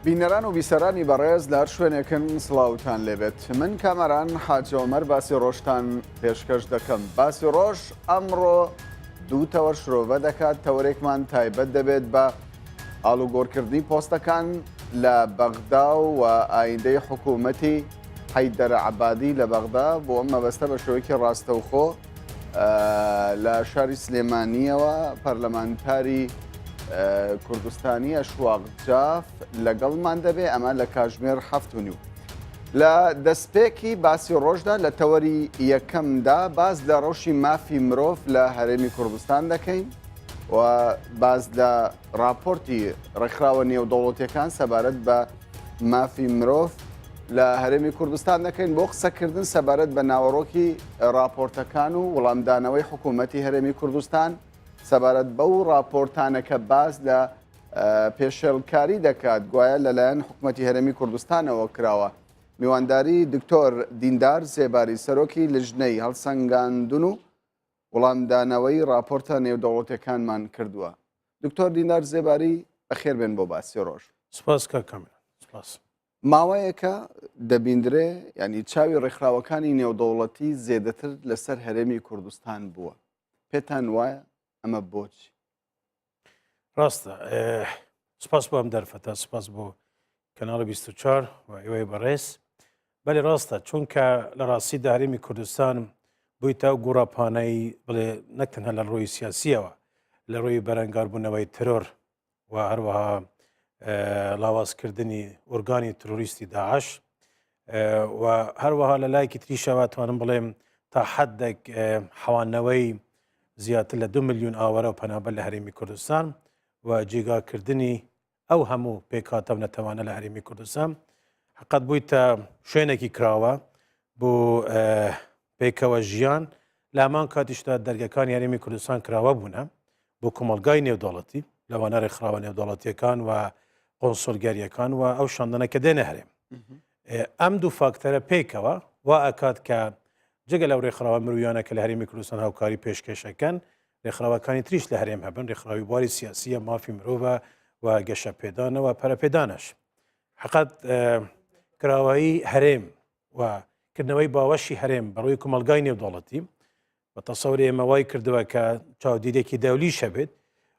بینەران و بیسەرانی بەڕێز لە شوێنێکن سڵاوتان لێبێت. من کامەران حاجۆمەر باسی ڕۆژتان پێشکەش دەکەم. باسی ڕۆژ ئەمڕۆ دوو تەوە شرۆڤە دەکات. تەوەرێکمان تایبەت دەبێت بە ئاڵوگۆڕکردنی پۆستەکان لە بەغدا و ئایندەی حکوومەتی حەیدەر عەبادی لە بەغدا بۆ ئەم مەبەستە بە شێوەیەکی ڕاستەوخۆ لە شاری سلێمانیەوە پەرلەمانتاری کوردستانی ئەشواق جاف لەگەڵمان دەبێ ئەمە لە کاتژمێر 7:30 لە دەستپێکی باسی ڕۆژدا لە تەوەری یەکەمدا باز لە ڕەوشی مافی مرۆڤ لە هەرێمی کوردستان دەکەین و باز لە راپۆرتی ڕێکخراوە نێودەوڵەتیەکان سەبارەت بە مافی مرۆڤ لە هەرێمی کوردستان دەکەین بۆ قسەکردن سەبارەت بە ناوەڕۆکی راپۆرتەکان و وەڵامدانەوەی حکوومەتی هەرێمی کوردستان سەبارەت بەو راپۆرتانەکە باز لە پێشێڵکاری دەکات گوایە لەلایەن حکوومەتی هەرێمی کوردستانەوە کراوە. میوانداری دکتۆر دیندار زێباری سەرۆکی لژنەی هەڵسەنگاندن و وەڵامدانەوەی راپۆرتە نێودەوڵەتیەکانمان کردووە. دکتۆر دیندار زێباری بەخێر بێن بۆ باسی ڕۆژ. سپاس کاکەمێ. سپاس. ماوەیەکە دەبیندرێ ینی چاوی ڕێکخراوەکانی نێودەوڵەتی زێدەتر لەسەر هەرێمی کوردستان بووە. پێتان وایە ئەمە بۆچی؟ ڕاستە سپاس بۆ ئەم دەرفەتە، سپاس بۆ کەناڵی 24 و ئێوەی بەڕێز. بەڵێ ڕاستە چونکە لە ڕاستیدا هەرێمی کوردستان بوویتە ئەو گوڕاپانەی بڵێ نەک تەنها لە ڕۆی سیاسیەوە لە ڕۆی بەرەنگاربوونەوەی ترۆر و هەروەها لاوازکردنی ئۆرگانی تروریستی داعش و هەروەها لە لایەکی تریشەوە توانم بڵێم تا حەدێک حەوانەوەی زیاتر لە 2 ملیۆن ئاوەرە و پەنابەر لە هەرێمی کوردستان و جێگاکردنی ئەو هەموو پێکهاتە و نەتەوانە لە هەرێمی کوردستان حقەت بوویتە شوێنێکی کراوە بۆ پێکەوە ژیان لە هەمان کاتیشدا دەرگەکانی هەرێمی کوردستان کراوە بوونە بۆ کۆمەلگای نێودەوڵەتی لەوانە ڕێکخراوە نێودەوڵەتیەکان و قۆنسۆلگەریەکان و ئەو شاندنە کە دێنە هەرێم. ئەم دوو فاکتەرە پێکەوە وا ئەکات کە جگە لەو ڕێکخراوە مرویانە کە لە هەرێمی کوردستان هاوکاری پێشکەشەکەن ڕێکخراوەکانی تریش لە هەرێم هەبن، ڕێکخراوی بواری سیاسیە مافی مرۆڤە و گەشە پێدانەوە پەرەپێدانەش. حقەت کراوایی هەرێم و کردنەوەی باوەشی هەرێم بەڕووی کۆمەلگای نێودەوڵەتی بە تەسەوری ئێمە وای کردووە کە چاودێرێکی دەولیشە بێت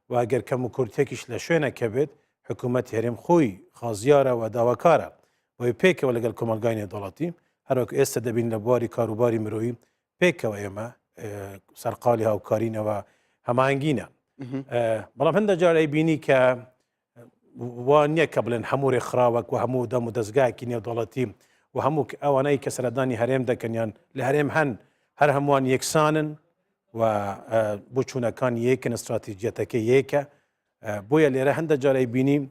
و ئەگەر کەم و کورتێکیش لە شوێنەکە بێت حکوومەتی هەرێم خۆی خازیارە و داواکارە بۆی پێکەوە لەگەڵ کۆمەلگای نێودەوڵەتی هەروەک ئێستا دەبین لە بواری کاروباری مرۆیی پێکەوە ئێمە سەرقالی هاوکارینەوە هەماهنگگینە. بەڵام هەندە جارەی بینی کە وان نییە کە بڵێن هەموو ڕێکخراوەک و هەموو دەم و دەستگایەکی نێودەوڵەتی و هەموو ئەوانەی کە سەردانی هەرێم دەکەنیان لە هەرێم هەن هەر هەمووان یەکسانن و بۆ چوونەکان یەکن استراتیجەتەکە یەکە. بۆیە لێرە هەندە جارەی بینیم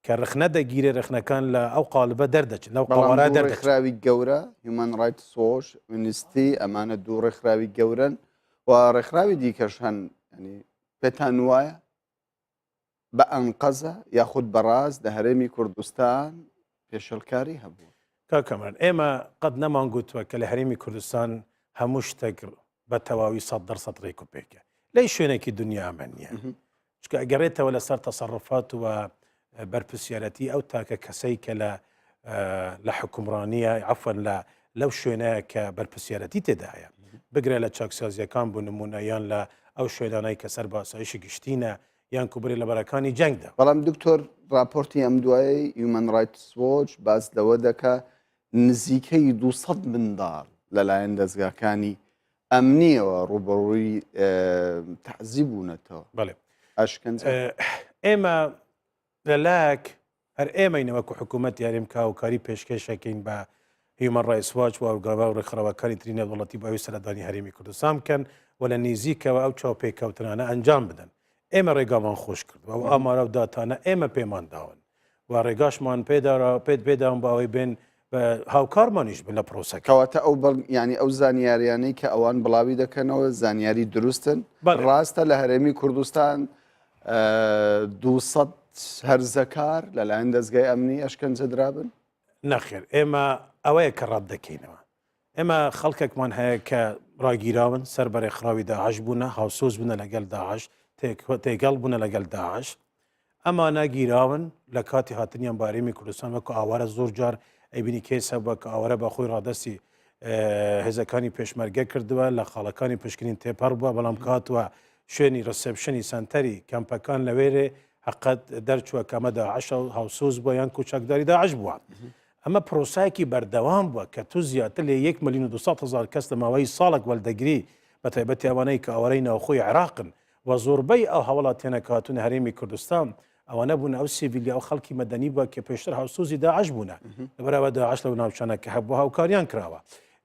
کە ڕخنە دەگیرێ ڕخنەکان لە ئەو قالبە دەردەچن لەو قاوارە ڕێکخراوی گەورە هیومن ڕایتس وۆچ وینستی ئەمانە دوو ڕێکخراوی گەورن و ڕێکخراوی دیکەش هەن ینی پێتان وایە بە ئەنقەزە یاخود بەڕاست لە هەرێمی کوردستان پێشەڵکاری هەبوو؟ کاکەمان ئێمە قەت نەمان گوتووە کە لە هەرێمی کوردستان هەموو شتێک بە تەواوی 100% ڕێک و پێکە لەی شوێنێکی دنیا ئەمە نییە چکە ئەگەڕێتەوە لەسەر تەسەڕفات و بەرپرسیارەتی ئەو تاکە کەسەی کە لە حکومڕانیە عەفوەن لەو شوێنەیە کە بەرپرسیارەتی تێدایە بگرێت لە چاکسازیەکان بۆ نمونە یان لە ئەو شوێنانەی کە سەر بە ئاسایشی گشتینە یان کوبری لە بەرەکانی جەنگدا. بەڵام دکتۆر راپۆرتی ئەم دوایی هیومن ڕایتس وۆچ باس لەوە دەکا نزیکەی 200 منداڵ لەلایەن دەستگاکانی ئەمنیەوە ڕوبەڕووی تەعزیب بوونەتەوە. بەڵێ ئاشکەنج ئێمە لەلایەک هەر ئێمەینەوە کە حکوومەت یارێم کاوکاری پێشکەشەکەین بە هیومن ڕایتس وۆچ و ئەوگاوا و ڕێکخراوەکانی تری نێودەوڵەتی بۆ ئەوی سەردانی هەرێمی کوردستان بکەن و لە نزیکەوە ئەو چاوپێکەوتنانە ئەنجام بدەن. ئێمە ڕێگامان خۆش کردووە و ئامارە و داتانە ئێمە پێمان داون و ڕێگاشمان پێداوە بە ئەوەی بێن بە هاوکارمانیش بن لە پرۆسەکە. کەواتە ئەو ینی ئەو زانیاریانەی کە ئەوان بڵاوی دەکەنەوە زانیاری دروستن ڕاستە لە هەرێمی کوردستان 200 هەرزەکار لەلایەن دەستگای ئەمنی ئەشکەنجە درابن؟ نەخێر ئێمە ئەوەیە کە ڕەت دەکەینەوە. ئێمە خەڵکێکمان هەیە کە ڕاگیراون سەر بە ڕێکخراوی داعش بوونە هاوسۆز بوونە لەگەڵ داعش تێگەڵ بوونە لەگەڵ داعش ئەمانە گیراون لە کاتی هاتنیان بە هەرێمی کوردستان وەکو ئاوارە زۆر جار ئەیبینی کێسە وەکو ئاوارە بە خۆی ڕادەستی هێزەکانی پێشمەرگە کردووە لە خاڵەکانی پشکنین تێپەر بووە بەڵام کاتوە شوێنی ڕسپشنی سنتەری کەمپەکان لەوێرێ حقت دەرچووە کەمە داعش و هاوسوز بووە یان کوچەکداری داعش بووە. ئەمە پرۆسایەکی بەردەوام بووە کە تو زیاتر لێ 1,200,000 کەس لە ماوەی ساڵێک وەلدەگری بە تایبەتی ئەوانەی کە ئاوارەی ناوخۆی عێراقن و زۆربەی ئەو هەوڵاتیانە کاتون هەرێمی کوردستان ئەوانە بوون ئەو سیڤیلی ئەو خەڵکی مەدەنی بووە کە پێشتر هاوسوزی داعش بوونە لەبەرەوە داعش لەو ناوچانە کە هەبووە هاوکاریان کراوە.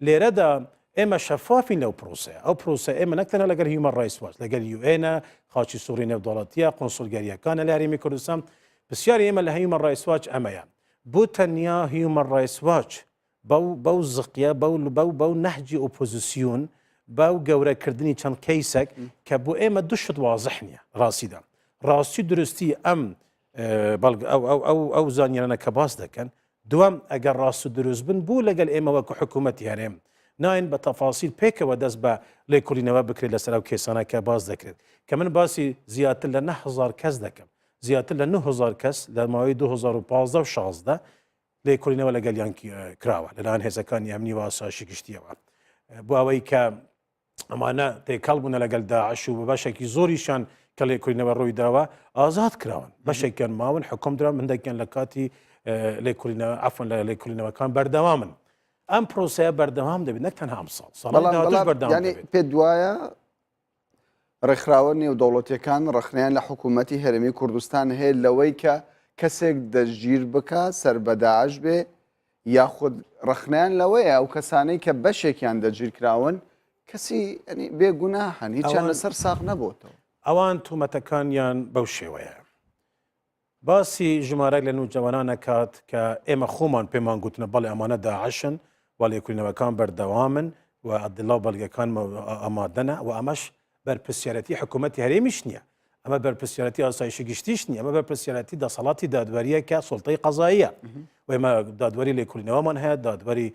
لێرەدا ئێمە شەفافین لەو پرۆسەیە ئەو پرۆسە ئێمە نەکتەنە لەگەر هیومەن ڕایتس واچ لەگەر UN خاچی سووڕی نێودەوڵەتیە قۆنسڵگەریەکانە لە هەرێمی کوردستان پرسیاری ئێمە لە هیومەن ڕایتس واچ ئەمەیە بۆ تەنیا هیومەن ڕایتس واچ بەو زقیە بەو نەهجی ئۆپۆزیسیۆن باو گەورەکردنی چەند کەیسێک کە بۆ ئێمە دوشت وازح نییە ڕاستیدا ڕاستی درستی ئەم ئەو زانیانە کە باس دەکەن دوام ئەگەر ڕاست و دروست بن بوو لەگەل ئێمە وەکو حکوومەتی هەرێم ناین بە تەفاسیل پێکەوە دەست بە لێکۆڵینەوە بکرێت لەسەر ئەو کێسانە کە باز دەکرێت کە من باسی زیاتر لە 9,000 کەس دەکەم زیاتر لە 9,000 کەس لە ماوەی 2015 و 16 لێکۆڵینەوە لەگەلیان کراوە لەلایەن هێزەکانی ئەمنی و ئاسایشی گشتیەوە بۆ ئەوەی کە ئەمانە تێکەڵ بوونە لەگەل داعش و بە بەشێکی زۆریشان کە لێکۆڵینەوە ڕووی داوە ئازاد کراون بەشێکیان ماون حکوم درا هەندێکیان لە کاتی لێکۆڵینەوە عەفوەن لە لێکۆڵینەوەکان بەردەوامن ئەم پرۆسەیە بەردەوام دەبێت نەک تەنها ئەم ساڵ بەردەوام پێ وایە ڕێکخراوە نێودەوڵەتیەکان ڕخنیان لە حکوومەتی هەرێمی کوردستان هەیە لەوەی کە کەسێک دەستگیر بکە سەر بە داعش بێ یاخود ڕخنیان لەوەیە ئەو کەسانەی کە بەشێکیان دەگیر کراون کەسی بێگوناهن هیچیان لەسەر ساغ نەبووتەوە ئەوان تومەتەکانیان بەو شێوەیە باسی ژمارەك لە نوجەوانانە کات کە ئێمە خۆمان پێمان گوتنە بەڵێ ئەمانە داعشن و لێکۆڵینەوەکان بەردەوامن و عەبدوڵڵا و بەڵگەکان ئامادەنە و ئەمەش بەرپرسیارەتی حکوومەتی هەرێمیش نییە ئەمە بەرپرسیارەتی ئاسایشی گشتیش نییە ئەمە بەرپرسیارەتی دەسەڵاتی دادوەریە کە سوڵتەی قەزاییە و ئێمە دادوەری لێکۆڵینەوەمان هەیە دادوەری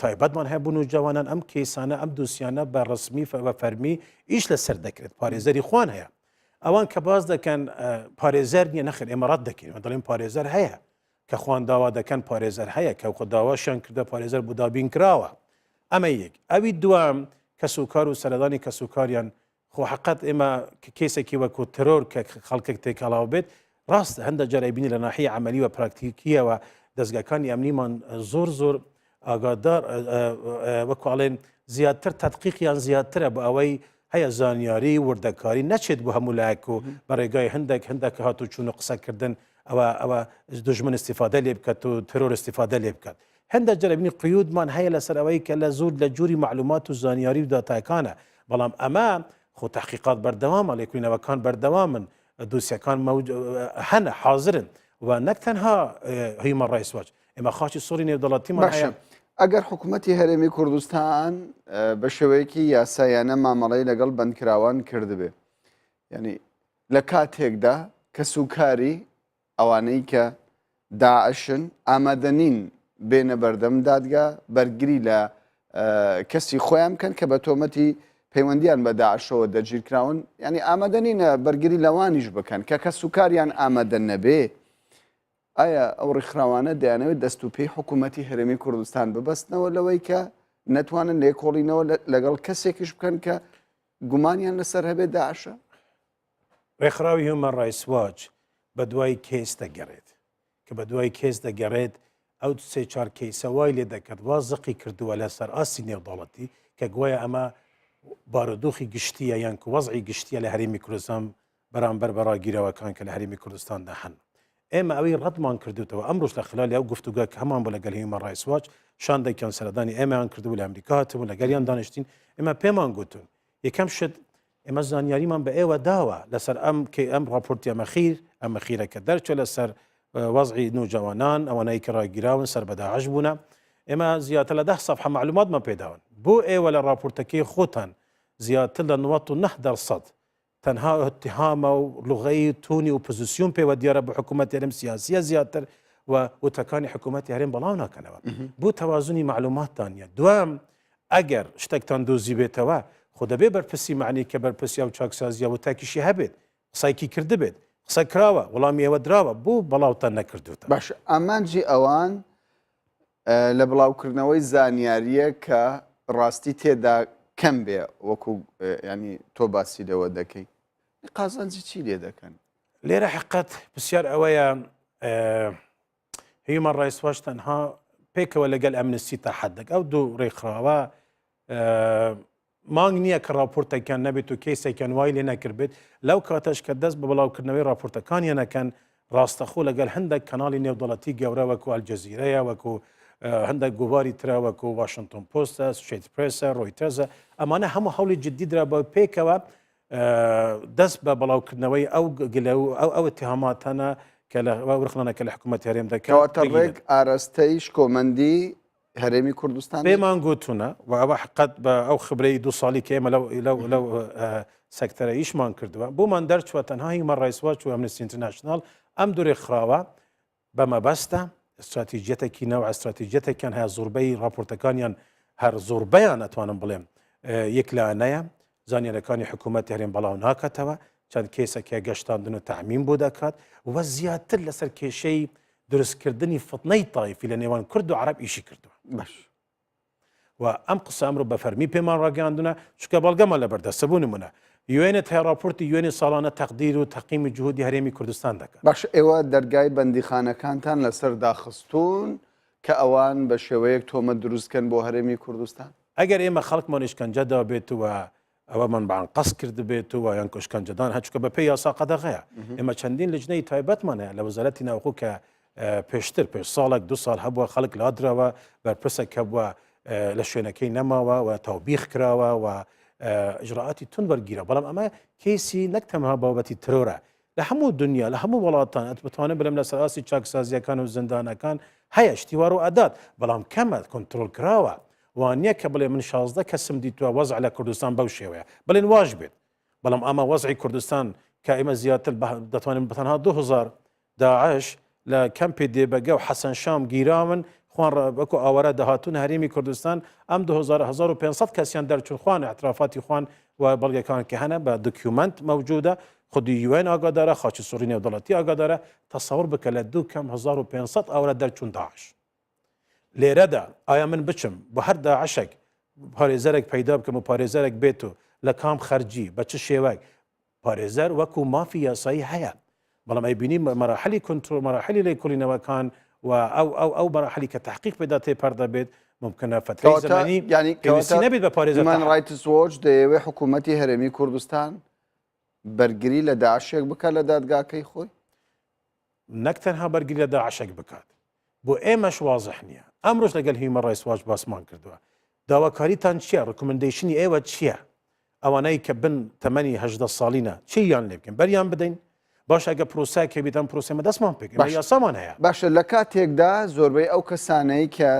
تایبەتمان هەیە بۆ نوجەوانان ئەم کەیسانە ئەم دووسیانە بە ڕسمی بە فەرمی ئیش لەسەر دەکرێت پارێزەری خوان هەیە ئەوان کە باز دەکەن پارێزەر نییە نەخێر ئێمە ڕەت دەکەین دەڵێن پارێزەر هەیە کە خوان داوا دەکەن پارێزەر هەیە کە خۆ داواشیان کردە پارێزەر بۆ دابین کراوە ئەمە یەک ئەوی دوام کەسوکار و سەردانی کەسوکاریان خۆ حقت ئێمە کێسێکی وەکو ترۆر کە خەڵکێک تێکەڵاو بێت ڕاست هەندە جارە بینی لە ناحیە عەمەلی و پراکتیکیەوە دەستگاکانی ئەمنیمان زۆر ئاگادار وەکوڵێن زیاتر تەدقیقیان زیاترە بە ئەوەی هەیە زانیاری وردەکاری نەچێت بۆ هەموو لایەک و بە ڕێگای هەندێک هاتو چوون و قسەکردن ئەوە دژمن استیفادە لێ بکات و ترۆر استیفادە لێ بکات هەندە جارە بینی قیودمان هەیە لەسەر ئەوەی کە لە زۆر لە جووری معلومات و زانیاری و داتاکانە بەڵام ئەمە خۆ تحقیقات بەردەوامە لێکۆڵینەوەکان بەردەوامن دووسیەکان هەنە حاضرن و نەک تەنها هیومەن ڕایتس واچ ئێمە خاچی سووڕی نێودەوڵەتیمان هەیە ئەگەر حکوومەتی هەرێمی کوردستان بە شێوەیەکی یاسایانە مامەڵەی لەگەڵ بەندکراوان کردبێ یعنی لە کاتێکدا کەسوکاری ئەوانەی کە داعشن ئامادەنین بێنە بەردەم دادگا بەرگری لە کەسی خۆیان بکەن کە بە تۆمەتی پەیوەندیان بە داعشەوە دەگیرکراون ینی ئامادەنینە بەرگری لەوانیش بکەن کە کەسوکاریان ئامادە نەبێ ئایا ئەو ڕێکخراوانە دەیانەوێت دەست و پێی حکوومەتی هەرێمی کوردستان ببەستنەوە لەوەی کە نەتوانن لێکۆڵینەوە لەگەڵ کەسێکیش بکەن کە گومانیان لەسەر هەبێت داعشە ڕێکخراوی هیومەن ڕایتس واچ بە دوای کێس دەگەڕێت کە بە دوای کێس دەگەڕێت ئەو سێ چوار کەیسە وای لێ دەکرد وا زقی کردووە لەسەر ئاسی نێودەوڵەتی کە گوایە ئەمە بارودۆخی گشتیە یان وەزعی گشتیە لە هەرێمی کوردستان بەرامبەر بە ڕاگیرەوەکان کە لە هەرێمی کوردستاندا هەن ئێمە ئەوەی ڕەتمان کردوتەوە ئەمڕۆژ لە خلالی ئەو گفتوگە کە هەمان بۆ لەگەل هیومەن ڕایتس واچ شاندێکیان سەردانی ئێمەیان کردبوو لە ئەمریکا هاتبوو لەگەلیان دانیشتین ئێمە پێمان گوتون یەکەم شت ئێمە زانیاریمان بە ئێوە داوە لەسەر ئەم راپۆرتی ئەمە خیرەکە دەرچێت لەسەر وەزعی نوجەوانان ئەوانەی کە ڕاگیراون سەر بە داعش بوونە ئێمە زیاتر لە 10 سەفحە معلوماتمان پێداون بۆ ئێوە لە راپۆرتەکەی خۆتان زیاتر لە 99% تەنها اتهامە و لوغەی تونی ئۆپۆزیسیۆن پێوە دیارە بە حکوومەتی هەرێم سیاسیە زیاتر و وتەکانی حکوومەتی هەرێم بەڵاو ناکەنەوە بۆ تەوازنی معلوماتتانە دوام ئەگەر شتێکتان دۆزی بێتەوە خۆ دەبێ بەرپرسی معنی کە بەرپرسیا و چاکسازیە و تاکیشی هەبێت قسایکی کردبێت قسە کراوە وەڵامی ئێوە دراوە بوو بەڵاوتان نەکردوتە باش ئامانجی ئەوان لە بڵاوکردنەوەی زانیاریە کە ڕاستی تێدا کەم بێ وەکو ینی تۆ باسی لەوە دەکەی قازانجی چی لێ دەکەن لێرە حقت بسیار ئەوەیە هیومەن ڕایتس واچ تەنها پێکەوە لەگەڵ ئەمنستی تا حەدێک ئەو دوو ڕێکخراوە مانگ نییە کە راپۆرتێکیان نەبێت و کەیسێکیان وای لێ نەکردبێت لەو کاتەش کە دەست بە بڵاوکردنەوەی راپۆرتەکانیان نەکەن ڕاستەخۆ لەگەڵ هەندێک کەناڵی نێودەڵەتی گەورە وەکو ئەلجەزیرەیە وەکو هەندێک گوڤاری ترە وەکو واشنگتن پۆستە سوشێت پرێسە ڕۆیتەرزە ئەمانە هەموو هەوڵی جددی درا بە پێکەوە دەست بە بەڵاوکردنەوەی ئەو اتهاماتانە کە ورخنانە کە لە حکوومەت هەرێم دەکەواتە ڕێک ئاراستەی شکۆمەندی هەرێمی کوردستان پێمان گوتونە و ئەوە حقت بە ئەو خبرەی دو ساڵی کە ئێمە لەو سەکتەرە ئیشمان کردووە بۆمان دەرچوە تەنها هیومەن ڕایتس واچ و ئەمنستی ئینتەرناشناڵ ئەم دوو ڕێکخراوە بەمەبەستە استراتیژیەتێکی نەوە استراتیژیەتێکیان هەیە زۆربەی راپۆرتەکانیان هەر زۆربەیان ئەتوانم بڵێم یەک لایەنەیە زانیاریەکانی حکوومەت هەرێم بەڵاو ناکاتەوە چەند کێسێکە گەشتاندن و تەعمیم بۆ دەکات وە زیاتر لەسەر کێشەی دروستکردنی فتنەی تایفی لە نێوان کورد و عەرەب ئیشی کردووە باش و ئەم قسە ئەمڕۆ بە فەرمی پێمان ڕاگەاندونە چکە بەڵگەمە لە بەردەستەبوو نمونە یوێنێت هەیە راپۆرتی یوێنی ساڵانە تەقدیر و تەقیمی جوهودی هەرێمی کوردستان دەکات باش ئێوە دەرگای بەندیخانەکانتان لەسەر داخستون کە ئەوان بە شێوەیەک تۆمە دروستکەن بۆ هەرێمی کوردستان ئەگەر ئێمە خەڵکمان شکنجەدا بێتەوە ئەوەمان بەعن قەس کرد بێتەوە یان کوشکنجەدان هەچکە بە پێی یاسا قەدەغەیە ئێمە چەندین لجنەی تایبەتمان هەیە لە وەزارەتی ناوخۆ کە پێشتر پێش ساڵێک دو ساڵ هەبووە خەڵک لادراوە بەرپرسێک هەبووە لە شوێنەکەی نەماوە و تاوبیخ کراوە و ئجراعاتی تون وەرگیرە بەڵام ئەمە کەیسی نەک تەنها بابەتی ترۆرە لە هەموو دنیا لە هەموو وڵاتان بتوانێت بڵێم لە سەراسی چاکسازیەکان و زندانەکان هەیە شتیوار و ئەدات بەڵام کەمە کۆنتڕۆل کراوە وانە کە بڵێ من 16 کەسم دیتووە وەزع لە کوردستان بەو شێوەیە بڵێن واش بێت بەڵام ئەمە وەزعی کوردستان کە ئێمە زیاتر دەتوانین بتەنها 2000 داعش لە کەمپێ دێبەگە و حەسەن شام گیراون خوان وەکو ئاوارە دەهاتون هەرێمی کوردستان ئەم 1500 کەسیان دەرچون خوان اعترافاتی خوان و بەڵگەکان کە هەنە بە دۆکیومنت مەوجودە خودی یوێن ئاگادارە خاچی سوڕی نێودەڵەتی ئاگادارە تەسەوڕ بکە لە دوو کەم 1500 ئاورە دەرچون داعش لێرەدا ئایا من بچم بە هەر داعشێک پارێزەرێک پەیدا بکەم و پارێزەرێک بێت و لە کام خەرجی بە چ شێوەیەک پارێزەر وەکو مافی یاسایی هەیە بەڵام ئەیبینی مەراحلی کۆنتڕۆل مەراحلی لێکۆڵینەوەکان و ئەو مەراحلی کە تحقیق پێدا تێپەر دەبێت ممکنە فترەی زەمانی پێویستی نەبێت بە پارێزەر هیومەن ڕایتس واچ دەیەوێت حکوومەتی هەرێمی کوردستان بەرگری لە داعشێک بکات لە دادگاکەی خۆی نەک تەنها بەرگری لە داعشێک بکات بۆ ئێمەش وازح نییە ئەمڕۆژ لەگەڵ هیومەن ڕایتس واچ باسمان کردووە داواکاریتان چییە ڕکومندیشنی ئێوە چییە ئەوانەی کە بن تەمەنی 18 ساڵینە چییان لێ بکەین بەریان بدەین باش ئەگە پرۆسایەکە بیتان پرۆسێمە دەستمان پێکەین یاسامان هەیە باشە لە کاتێکدا زۆربەی ئەو کەسانەی کە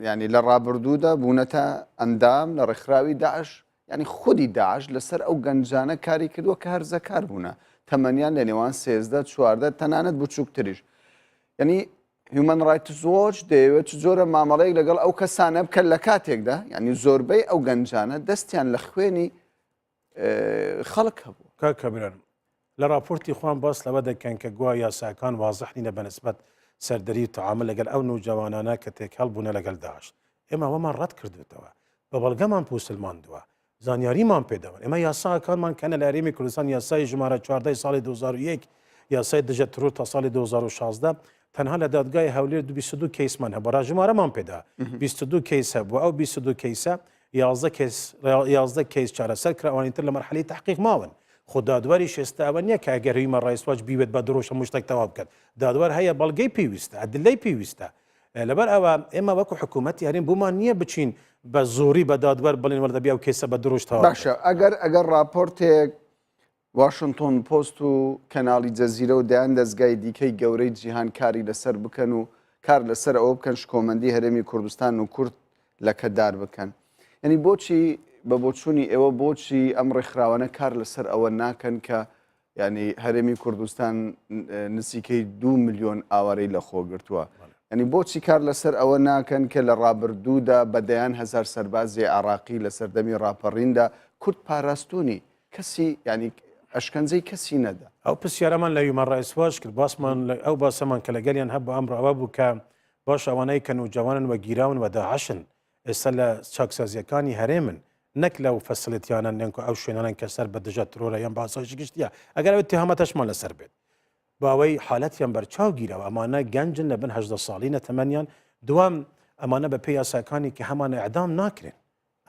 ینی لە ڕابردوودا بوونەتە ئەندام لە ڕێکخراوی داعش ینی خودی داعش لەسەر ئەو گەنجانە کاری کردووە کە هەرزەکار بوونە تەمەنیان لە نێوان 13 تەنانەت بچووکتریش ینی هیومەن ڕایتس واچ دەیەوێت زۆرە مامەڵەیەک لەگەڵ ئەو کەسانە بکەن لە کاتێکدا ینی زۆربەی ئەو گەنجانە دەستیان لە خوێنی خەڵک هەبوو کاکەبرن لە راپۆرتی خوان باس لەوە دەکەن کە گویا یاساکان وازحنینە بەنسبەت سەردەری تەعامل لەگەڵ ئەو نوجوانانە کە تێکەڵ بوونە لەگەڵ داعش ئێمە ئەوەمان ڕەت کردوێتەوە بە بەڵگەمان پووسلماندووە زانیاریمان پێدەون ئێمە یاساکانمان کەنە لە هەرێمی کوردستان یاسای ژمارە 14 ساڵی 2001 یاسای دژە ترۆر تا ساڵی 2016 تەنها لە دادگای هەولێر 22 کەیسمان هەبوو ڕژمارەمان پێدا 22 کەیس هەبوو ئەو 22 کەیسە 11 کەیس چارەسەر کراوانی تر لە مەرحەلەی تحقیق ماون خۆ دادوەری شێستاوە نییە کە ئەگەر هیومەن ڕایتس واچ بیوێت بە درۆشە مشتێک تەواو بکات دادوەر هەیە بەڵگەی پێویستە ئەدلەی پێویستە لەبەر ئەوە ئێمە وەکو حکوومەتی هەرێم بوومان نییە بچین بە زۆری بە دادوەر بڵێن وەردەبیا و کێسە بە درۆشت تەواو باشە ئەگەر راپۆرتێک واشنگتن پۆست و کەناڵی جەزیرە و دەیان دەستگای دیکەی گەورەی جیهان کاری لەسەر بکەن و کار لەسەر ئەوە بکەن شکۆمەندی هەرێمی کوردستان و کورد لەکەدار بکەن یعنی بۆچی بە بۆچوونی ئێوە بۆچی ئەم ڕێکخراوانە کار لەسەر ئەوە ناکەن کە ینی هەرێمی کوردستان نزیکەی 2 ملیۆن ئاوارەی لە خۆگرتووە ینی بۆچی کار لەسەر ئەوە ناکەن کە لە ڕابردوودا بەدەیان هزار سەربازی عراقی لە سەردەمی ڕاپەڕیندا کورد پاراستونی کەسی ینی ئەشکەنجەی کەسی نەدا. ئەو پرسیارەمان لە هیومەن ڕایتس واچ کرد باسمان ئەو باسەمان کە لەگەلیان هەبوو ئەمڕۆ ئەوە بوو کە باش ئەوانەی کە نوجوانن وە گیراون و داعشن ئێستا لە چاکسازیەکانی هەرێمن نەک لەو فەسڵێتیانە نێنکە ئەو شوێنانن کە سەر بە دژە ترۆرە یان باسەشی گشتیە ئەگەر ئەوێت تێهامەتەشمان لەسەر بێت باوەی حالەتیان بەرچاو گیرەوە ئەمانە گەنجن لە بن 18 ساڵی نەتەمەنیان دوام ئەمانە بە پێی یاساکانی کە هەمانە ئەعدام ناکرێن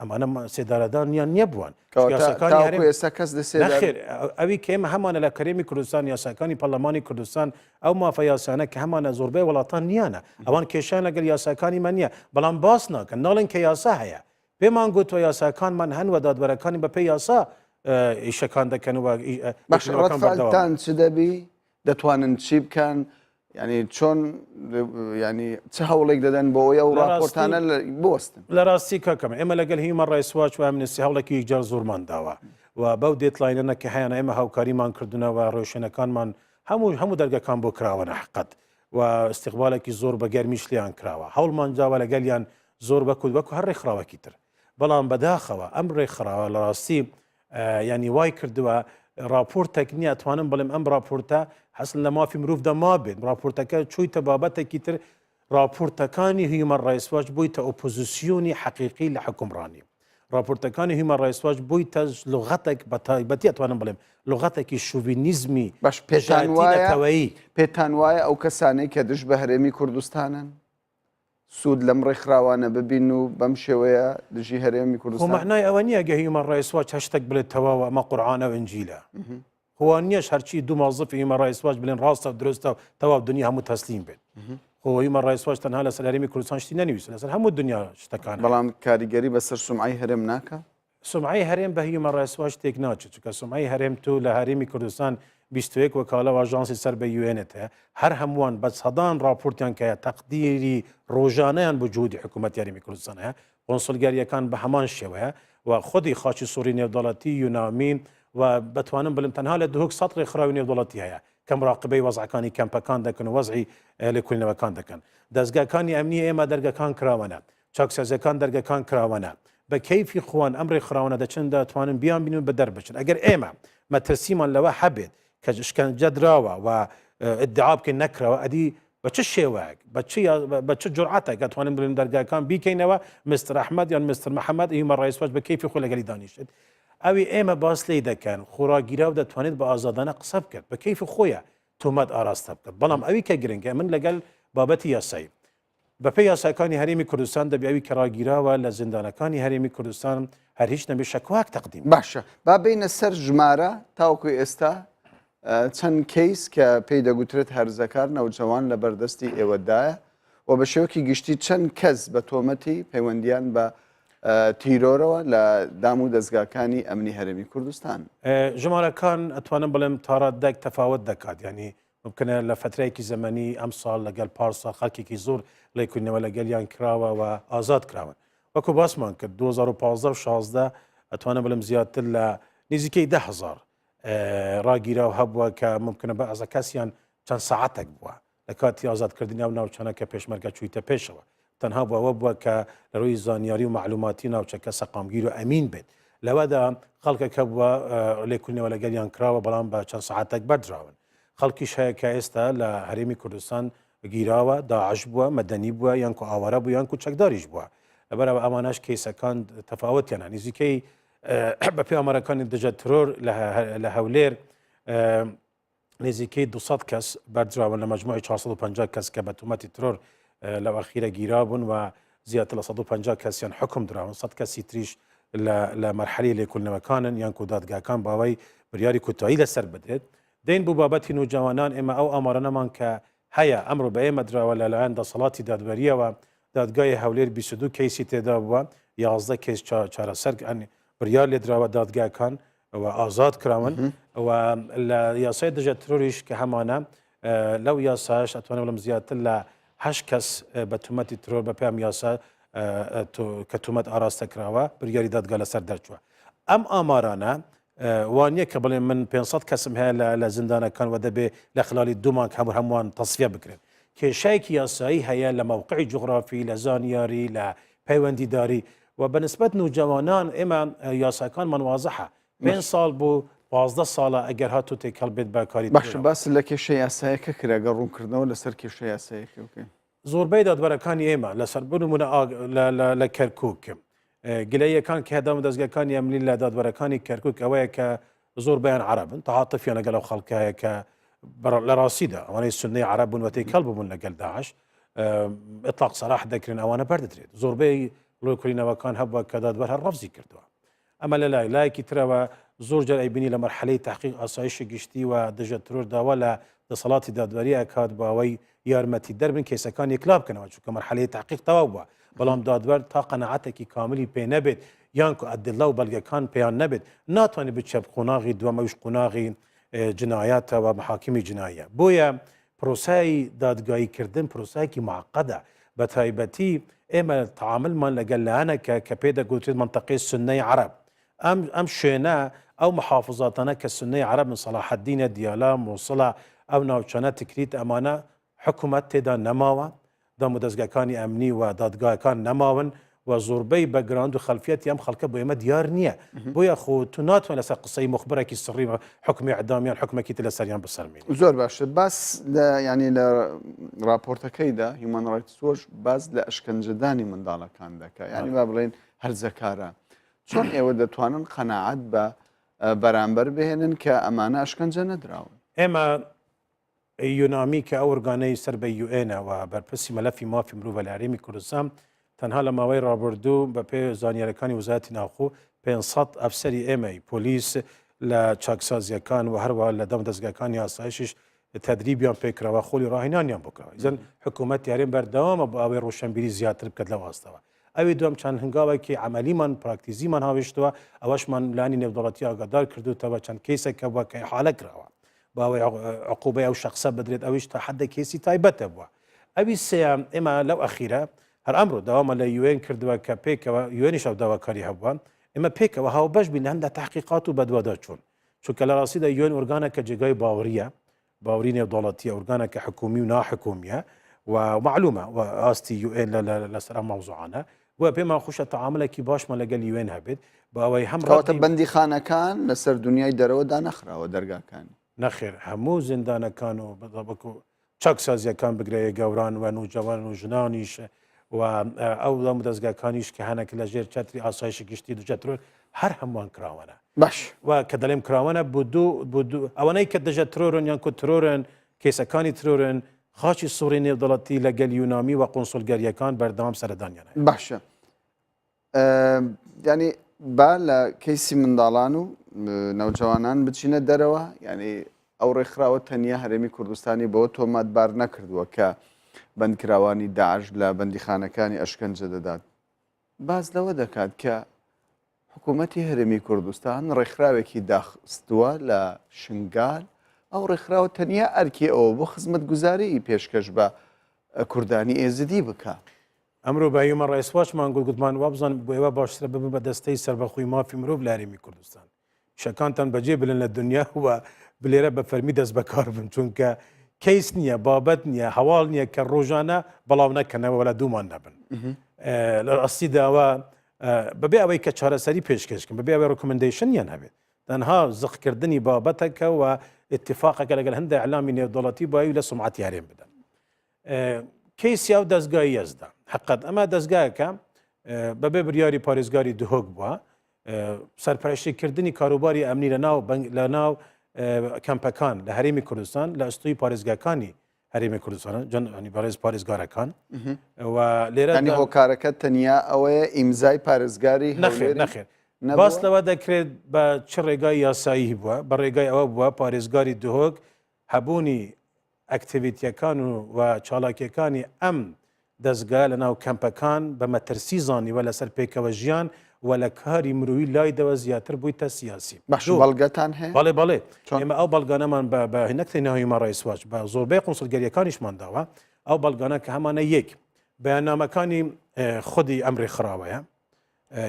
ئەمانە سێدارەدانیان نییە بووان ئێستا کەس نەخێر ئەوی کە ئێمە هەمانە لە کەرێمی کوردستان یاساکانی پەرلەمانی کوردستان ئەو مافە یاسانە کە هەمانە زۆربەی وڵاتان نیانە ئەوان کێشیان لەگەڵ یاساکانی من نییە بەڵام باس ناکەن ناڵێن کە یاسا هەیە پێمان گوتوە یاساکانمان هەن وە دادوەرەکانی بە پێی یاسا ئیشەکان دەکەن باشتان چ دەبی دەتوانن چی بکەن ینی چۆن ینی چه هەوڵێک دەدەن بۆ ئەو راپۆرتانە بستن لە ڕاستی کەکەم ئێمە لەگەل هیومەن ڕایتس واچ و ئەمنستی هەوڵێکی یەکجار زۆرمان داوە و بەو دێتلاینەنە کە هەیەە ئێمە هاوکاریمان کردوونەوە ڕۆشنەکانمان هەموو دەرگەکان بۆ کراوە حقت و استیقبالێکی زۆر بە گەرمیش لیان کراوە هەوڵمان جاوە لەگەلیان زۆر وەکو هەر ڕێکخراوەکی تر بەڵام بەداخەوە ئەم ڕێکخراوە لە ڕاستی ینی وای کردووە راپۆرتێک نییە ئەتوانم بڵێم ئەم راپۆرتە حەسن لە مافی مرۆڤدا مابێت راپۆرتەکە چوویتە بابەتێکی تر راپۆرتەکانی هیومەن ڕایتس واچ بوویتە ئۆپۆزیسیۆنی حەقیقی لە حکومڕانی راپۆرتەکانی هیومەن ڕایتس واچ بوویتە لغەتێک بە تایبەتی ئەتوانم بڵێم لغەتێکی شوڤینیزمی باش پێتان وایە ئەو کەسانەی کە دژ بە هەرێمی کوردستانن سوود لەم ڕێکخراوانە ببین و بەم شێوەیە دژی هەرێمی کوردستان معنای ئەوە نییە گە هیومەن ڕایتس واچ هەشتێک بڵێت تەواوە ئەمە قورعانە و ئینجیلە هۆوان نییەش هەرچی دوو مازفی هیومەن ڕایتس واچ بڵێن ڕاستە و درۆستە و تەواو دنیا هەموو تەسلیم بێت هیومەن ڕایتس واچ تەنها لەسەر هەرێمی کوردستان شتی نەنویست لەسەر هەموو دنیا شتەکان بەڵام کاریگەری بەسەر سومعی هەرێم ناکە سومعی هەرێم بە هیومەن ڕایتس واچ تێک ناچێت چونکە سومعی هەرێم تو لە هەرێمی کوردستان 21 وەکالە و ئاژانسی سەر بە یوێنێت هەیە هەر هەمووان بە سەدان راپۆرتیان کە تەقدیری ڕۆژانەیان بۆ جوودی حکوومەت یاریمی کوردستان هەیە قۆنسڵگەریەکان بە هەمان شێوەیە و خودی خاچی سووری نێودەڵەتی یونامین و بتوانم بڵم تەنها لە 200 ڕێکخراوی نێودەڵەتی هەیە کە مراقبەی وەزعەکانی کەمپەکان دەکەن و وەزعی لێکۆڵینەوەکان دەکەن دەستگاکانی ئەمنی ئێمە دەرگەکان کراوەنە چاکسازیەکان دەرگەکان کراوەنە بە کەیفی خوان ئەم ڕێکخراوانە دەچن دەتوانن بیان بین و بە دەربچن ئەگەر ئێمە مەترسیمان لەوە هەبێت کە شکەنجە دراوە و ئیدعا بکەین نەکراوە ئەدی بە چه شێوەیەک بە چه جورعەتێک ئەتوانین بڵێن دەرگاکان بیکەینەوە مستر ئەحمەد یان مستر محەممەد هیومەن ڕایتس واچ بە کەیفی خۆ لەگەلی دانیشت ئەوی ئێمە باس لێ دەکەن خۆراگیرا و دەتوانێت بە ئازادانە قسە بکرد بە کەیفی خۆیە تۆمەت ئاراستە بکرد بەڵام ئەوی کە گرنگە من لەگەل بابەتی یاسایی بەپێی یاساکانی هەرێمی کوردستان دەبی ئەوی کە ڕاگیراوە لە زیندانەکانی هەرێمی کوردستان هەر هیچ نەبێ شەکواک تەقدیم باشە با بینە سەر ژمارە تاوەکوی ئێستا چەند کەیس کە پێی دەگوترێت هەرزەکار نەوجەوان لە بەردەستی ئێوەدایە و بە شێوەکی گشتی چەند کەس بە تۆمەتی پەیوەندیان بە تیرۆرەوە لە دام و دەستگاکانی ئەمنی هەرێمی کوردستان ژمارەکان ئەتوانم بڵێم تاڕادێک تەفاوت دەکات ینی ممکنە لە فترەیەکی زەمەنی ئەم ساڵ لەگەڵ پارسا خەڵکێکی زۆر لێکردنەوە لەگەلیان کراوە و ئازاد کراون وەکو باسمان کرد 2015 و 16 ئەتوانە بڵم زیاتر لە نزیکەی 10,000 ڕاگیرا و هەبووە کە ممکنە بە ئەزە کەسیان چەند سەعاتێک بووە لە کاتی ئازادکردنی ناو ناوچانەکە پێشمەرگە چوویتە پێشەوە تەنها بووەوە بووە کە لە ڕووی زانیاری و معلوماتی ناوچەکە سەقامگیر و ئەمین بێت لەوەدا خەڵکەکە بووە لێکردنەوە لەگەلیان کراوە بەڵام بە چەند سەعاتێک بەردراون خەڵکیش هەیە کە ئێستا لە هەرێمی کوردستان گیراوە داعش بووە مەدەنی بووە یانکو ئاوارە بوو یانکو چەکداریش بووە لەبەرەوە ئەمانەش کەیسەکان تەفاوتیانە نزیکەی بەپێی ئەمەرەکانی دژە ترۆر لە هەولێر نزیکەی 200 کەس بەردراون لە مەجموعی 450 کەس کە بە تومەتی ترۆر لەو ئەخیرە گیرابوون و زیاتر لە 150 کەسیان حکم دراون 100 کەسی تریش لە مەرحەلی لێکۆڵینەوەکانن یانکو دادگاکان باوەی بریاری کوتایی لەسەر بدرێت دەین بوو بابەتی نوجوانان ئێمە ئەو ئامارەنەمان کە هەیە ئەمڕۆ بە ئێمە دراوە لەلایەن دەسەڵاتی دادوەریەوە دادگای هەولێر 22 کەیسی تێدا بووە 11 کەس چارەسەر بریار لێدراوە دادگاکان و ئازاد کراون و لە یاسای دژە ترۆریش کە هەمانە لەو یاساش ئەتوانە بڵم زیاتر لە 8 کەس بە تومەتی ترۆر بە پێم یاسا کە تومەت ئاراستە کراوە بریاری دادگا لەسەر دەرچووە ئەم ئامارانە وانییە کە بڵێن من 500 کەسم هەیە لە زیندانەکان و دەبێ لە خلالی دوومان هەمووان تەصفیە بکرێن کێشایەکی یاسایی هەیە لە موقعی جوغرافی لە زانیاری لە پەیوەندیداری و بەنسبەت نوجوانان ئێمە یاساکانمان وازەحە 5 ساڵ بوو 15 ساڵە ئەگەر هاتو تێکەڵ بێت بەکاری باشە باس لە کێشە یاسایەکە کراگە ڕوونکردنەوە لەسەر کێشە یاسایەکە بکەین. زۆربەی دادوەرەکانی ئێمە لەسەر بنمونە لە کەرکووک گلەیەکان کە هەدام دەستگاکانی ئەمنی لە دادوەرەکانی کەرکووک ئەوەیە کە زۆربیان عربن تەعاتفیان لەگەڵ ئەو خەڵکایە کە لە ڕاستیدا ئەوانەی سنەی عرب بوون و تێکەڵ ببوون لەگەڵ داعش ئطلاق سەراح دەکرێن ئەوانە بەردەدرێت زۆربەی ڕۆیکردنەوەکان هەبووە کە دادوەر هەر ڕەفزی کردووە ئەمە لە لایەکی ترەوە زۆر جار ئەیبینی لە مەرحەلەی تحقیق ئاسایشی گشتی و دژە ترۆر داوا لە دەسەڵاتی دادوەری ئەکات بۆ ئەوەی یارمەتی دەربن کێسەکان یەکلا بکەنەوە چونکە مەرحەلەی تحقیق تەواو بووە بەڵام دادوەر تا قەنەعەتێکی کاملی پێ نەبێت یان کو ئەدلە و بەڵگەکان پێیان نەبێت ناتوانێت بچێ قۆناغی دووەمەویش قۆناغی جنایەتەوە محاکمی جنایە بۆیە پرۆسایی دادگاییکردن پرۆسایەکی معقەدە بە تایبەتی ئێمە تعاملمان لەگەل لایەنێکە کە پێ دەگوترێت منتەقەی سنەی عەرەب ئەم شوێنە ئەو محافظاتانە کە سنەی عەرەب من سەلاح الدینە دیالا مووسڵە ئەو ناوچانە تکریت ئەمانە حکوومەت تێدا نەماوە دام و دەستگاکانی ئەمنی و دادگاکان نەماون و زۆربەی بەگراند و خەلفیەتی ئەم خەڵکە بۆ ئێمە دیار نییە بۆیە خۆ تو ناتوانێت لەسەر قسەی مخبەرێکی سڕی حکمی ئەعدامیان حکومەکی لە سەریان بسەرمێنی زۆر باشە باس ینی لە راپۆرتەکەیدا هیومان ڕایتس وۆچ باز لە ئەشکەنجەدانی منداڵەکان دەکات ینی با بڵێن هەرزەکارە چۆن ئێوە دەتوانن قەناعەت بە بەرامبەر بهێنن کە ئەمانە ئەشکەنجە نەدراون ئێمە یونامی کە ئەو ئۆرگانەی سەر بە یوئێنەوە بەرپرسی مەلەفی مافی مرۆڤ لە هەرێمی کوردستان تەنها لە ماوەی ڕابردوو بە پێ زانیاریەکانی وزارەتی ناوخۆ 500 ئەفسەری ئێمەی پۆلیس لە چاکسازیەکان و هەروە لە دەم دەستگاکانی ئاسایشیش تەدریبیان پێکراوە خۆلی ڕاهێنانیان بکەوە زەن حکوومەت یارێن بەردەوامە بۆ ئەوەی ڕۆشنبیری زیاتر بکات لە واستەوە ئەوی دوم چەند هەنگاوێکی عملیمان پراکتیزیمان هاوێشتووە ئەوەشمان لانی نێودەوڵەتی ئاگادار کردوتەوە چەند کەیسێکە بووە کە حالە کراوە باوەی عقوبەی ئەو شخصە بدرێت ئەویش تا حدە کێسی تایبەتە بووە ئەوی سێیان ئێمە لەو ئەخیرە هەر ئەمڕۆ داوامە لە یوێن کردووە کە پێکەوە یوێنیش ئەو داواکاری هەبووە ئێمە پێکەوە هاوبەش بین هەندە تحقیقات و بەدووادا چوون چونکە لە ڕاستیدا یوێن ئۆرگانە کە جێگای باوەریە باوری نێودەوڵەتیە ئۆرگانە کە حکومی و ناحکومیە و معلومە و ئاستی یوئێن لەسەر ئەم مەوزوعانە و پێمان خوشە تەعاملێکی باشمان لەگەل یوێن هەبێت بە ئەوەی هەمڕاتە بەندی خانەکان لەسەر دنیای دەرەوەدا نەخراوە دەرگاکانی نەخێر هەموو زیندانەکان و بەڵکو چاکسازیەکان بگرەیە گەوران و نوجەوان و ژنانیش و ئەو دەم دەستگاکانیش کە هەنێک لە ژێر چەتری ئاسایشی گشتی دوجەترۆر هەر هەمووان کراوەنە باش و کە دەڵێم کراوەنە ئەوانەی کە دەژە ترۆرن یان کو ترۆرن کێسەکانی ترۆرن خاچی سوڕی نێودەڵەتی لەگەل یونامی و قۆنسولگەریەکان بەردەوام سەردانیانە باشە ینی با لە کەیسی منداڵان و نەوجوانان بچینە دەرەوە ینی ئەو ڕێکخراوە تەنیا هەرێمی کوردستانی بەوە تۆمەتبار نەکردووە کە بەندکراوانی داعش لە بەندیخانەکانی ئەشکەنجە دەدات باز لەوە دەکات کە حکوومەتی هەرێمی کوردستان ڕێکخراوێکی داخستووە لە شنگال ئەو ڕێکخراوە تەنیا ئەرکی ئەوە بۆ خزمەت گوزاری پێشکەش بە کوردانی ئێزدی بکە ئەمڕۆ بە هیومەن ڕایتس وۆچمان گوتمان وابزان بۆ ئێوە باشترە ببن بە دەستەی سەربەخۆی مافی مرۆڤ لە هەرێمی کوردستان شەکانتان بەجێ بلن لە دنیا و بلێرە بە فەرمی دەست بەکار بن چونکە کەیس نییە بابەت نییە هەواڵ نییە کە ڕۆژانە بەڵاو نەکەنەوە لە دوومان نەبن لە ئەستی داوا بەبێ ئەوەی کە چارەسەری پێشکەشکن بەبێ ئەوەی ڕکومندیشنیان هەبێت تەنها زقکردنی بابەتەکە و اتفاقەکە لەگەڵ هەندێک ئەعلامی نێودەوڵەتی بۆ لە سومعەتی هەرێم بدەن کەیسی ئەو دەستگای یەزدا حقەت ئەمە دەستگایەکە بەبێ بریاری پارێزگاری دهۆک بووە سەرپەرشتیکردنی کاروباری ئەمنی لە ناو کەمپەکان لە هەرێمی کوردستان لە ئەستۆی پارێزگاکانی هەرێمی کوردستانە جەنی بەڕێز پارێزگارەکان و لێرە هۆکارەکە تەنیا ئەوەیە ئیمزای پارێزگاری نەخێر باس لەوە دەکرێت بە چ ڕێگای یاسایی بووە بە ڕێگای ئەوە بووە پارێزگاری دهۆک هەبوونی ئەکتیڤیتیەکان و چالاکیەکانی ئەم دەستگا لە ناو کەمپەکان بە مەترسی زانیوە لەسەر پێکەوە ژیان و لە کاری مرۆوی لایدەوە زیاتر بوویتە سیاسی باش بەڵگەتان هەیە بەڵێ ئێمە ئەو بەڵگانەمان بە نەکتەی هیومەن ڕایتس وۆچ بە زۆربەی قۆنسولگەریەکانیشمان داوە ئەو بەڵگانە کە هەمانە یەک بەیاننامەکانی خودی ئەم ڕێکخراوەیە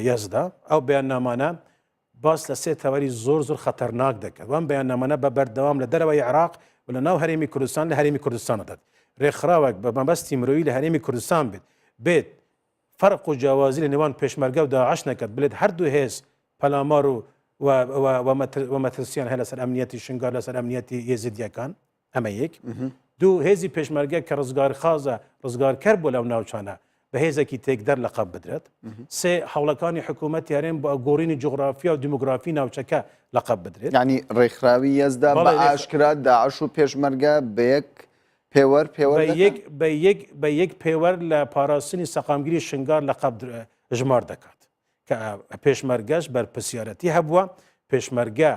یەزدا ئەو بەیاننامانە باس لە سێ تەوەری زۆر خەتەرناک دەکات وەم بەیاننامانە بە بەردەوام لە دەرەوەی عێراق و لە ناو هەرێمی کوردستان لە هەرێمی کوردستانە دەات ڕێکخراوێک بە مەبەستی مرۆوی لە هەرێمی کوردستان بێت فەرق و جیاوازی لە نێوان پێشمەرگە و داعش نەکات بڵێت هەردوو هێز پەلامار و ومەترسیان هەیە لەسەر ئەمنیەتی شنگار لەسەر ئەمنیەتی ێزیدیەکان ئەمە یەک دوو هێزی پێشمەرگە کە ڕزگارخوازە ڕزگارکەر بۆ لەو ناوچانە بە هێزێکی تێکدەر لەقەب بدرێت سێ هەوڵەکانی حکوومەت یارێن بۆ گۆڕینی جغرافیا و دیموگرافی ناوچەکە لەقەب بدرێت ینی ڕێکخراوی یەزدا بە ئاشکرا داعش و پێشمەرگە بە یەک پێوەەر بە یەک پێوەەر لە پاراستنی سەقامگیری شنگار لەقەب ژمار دەکات کە پێشمەرگەش بەرپرسیارەتی هەبووە پێشمەرگە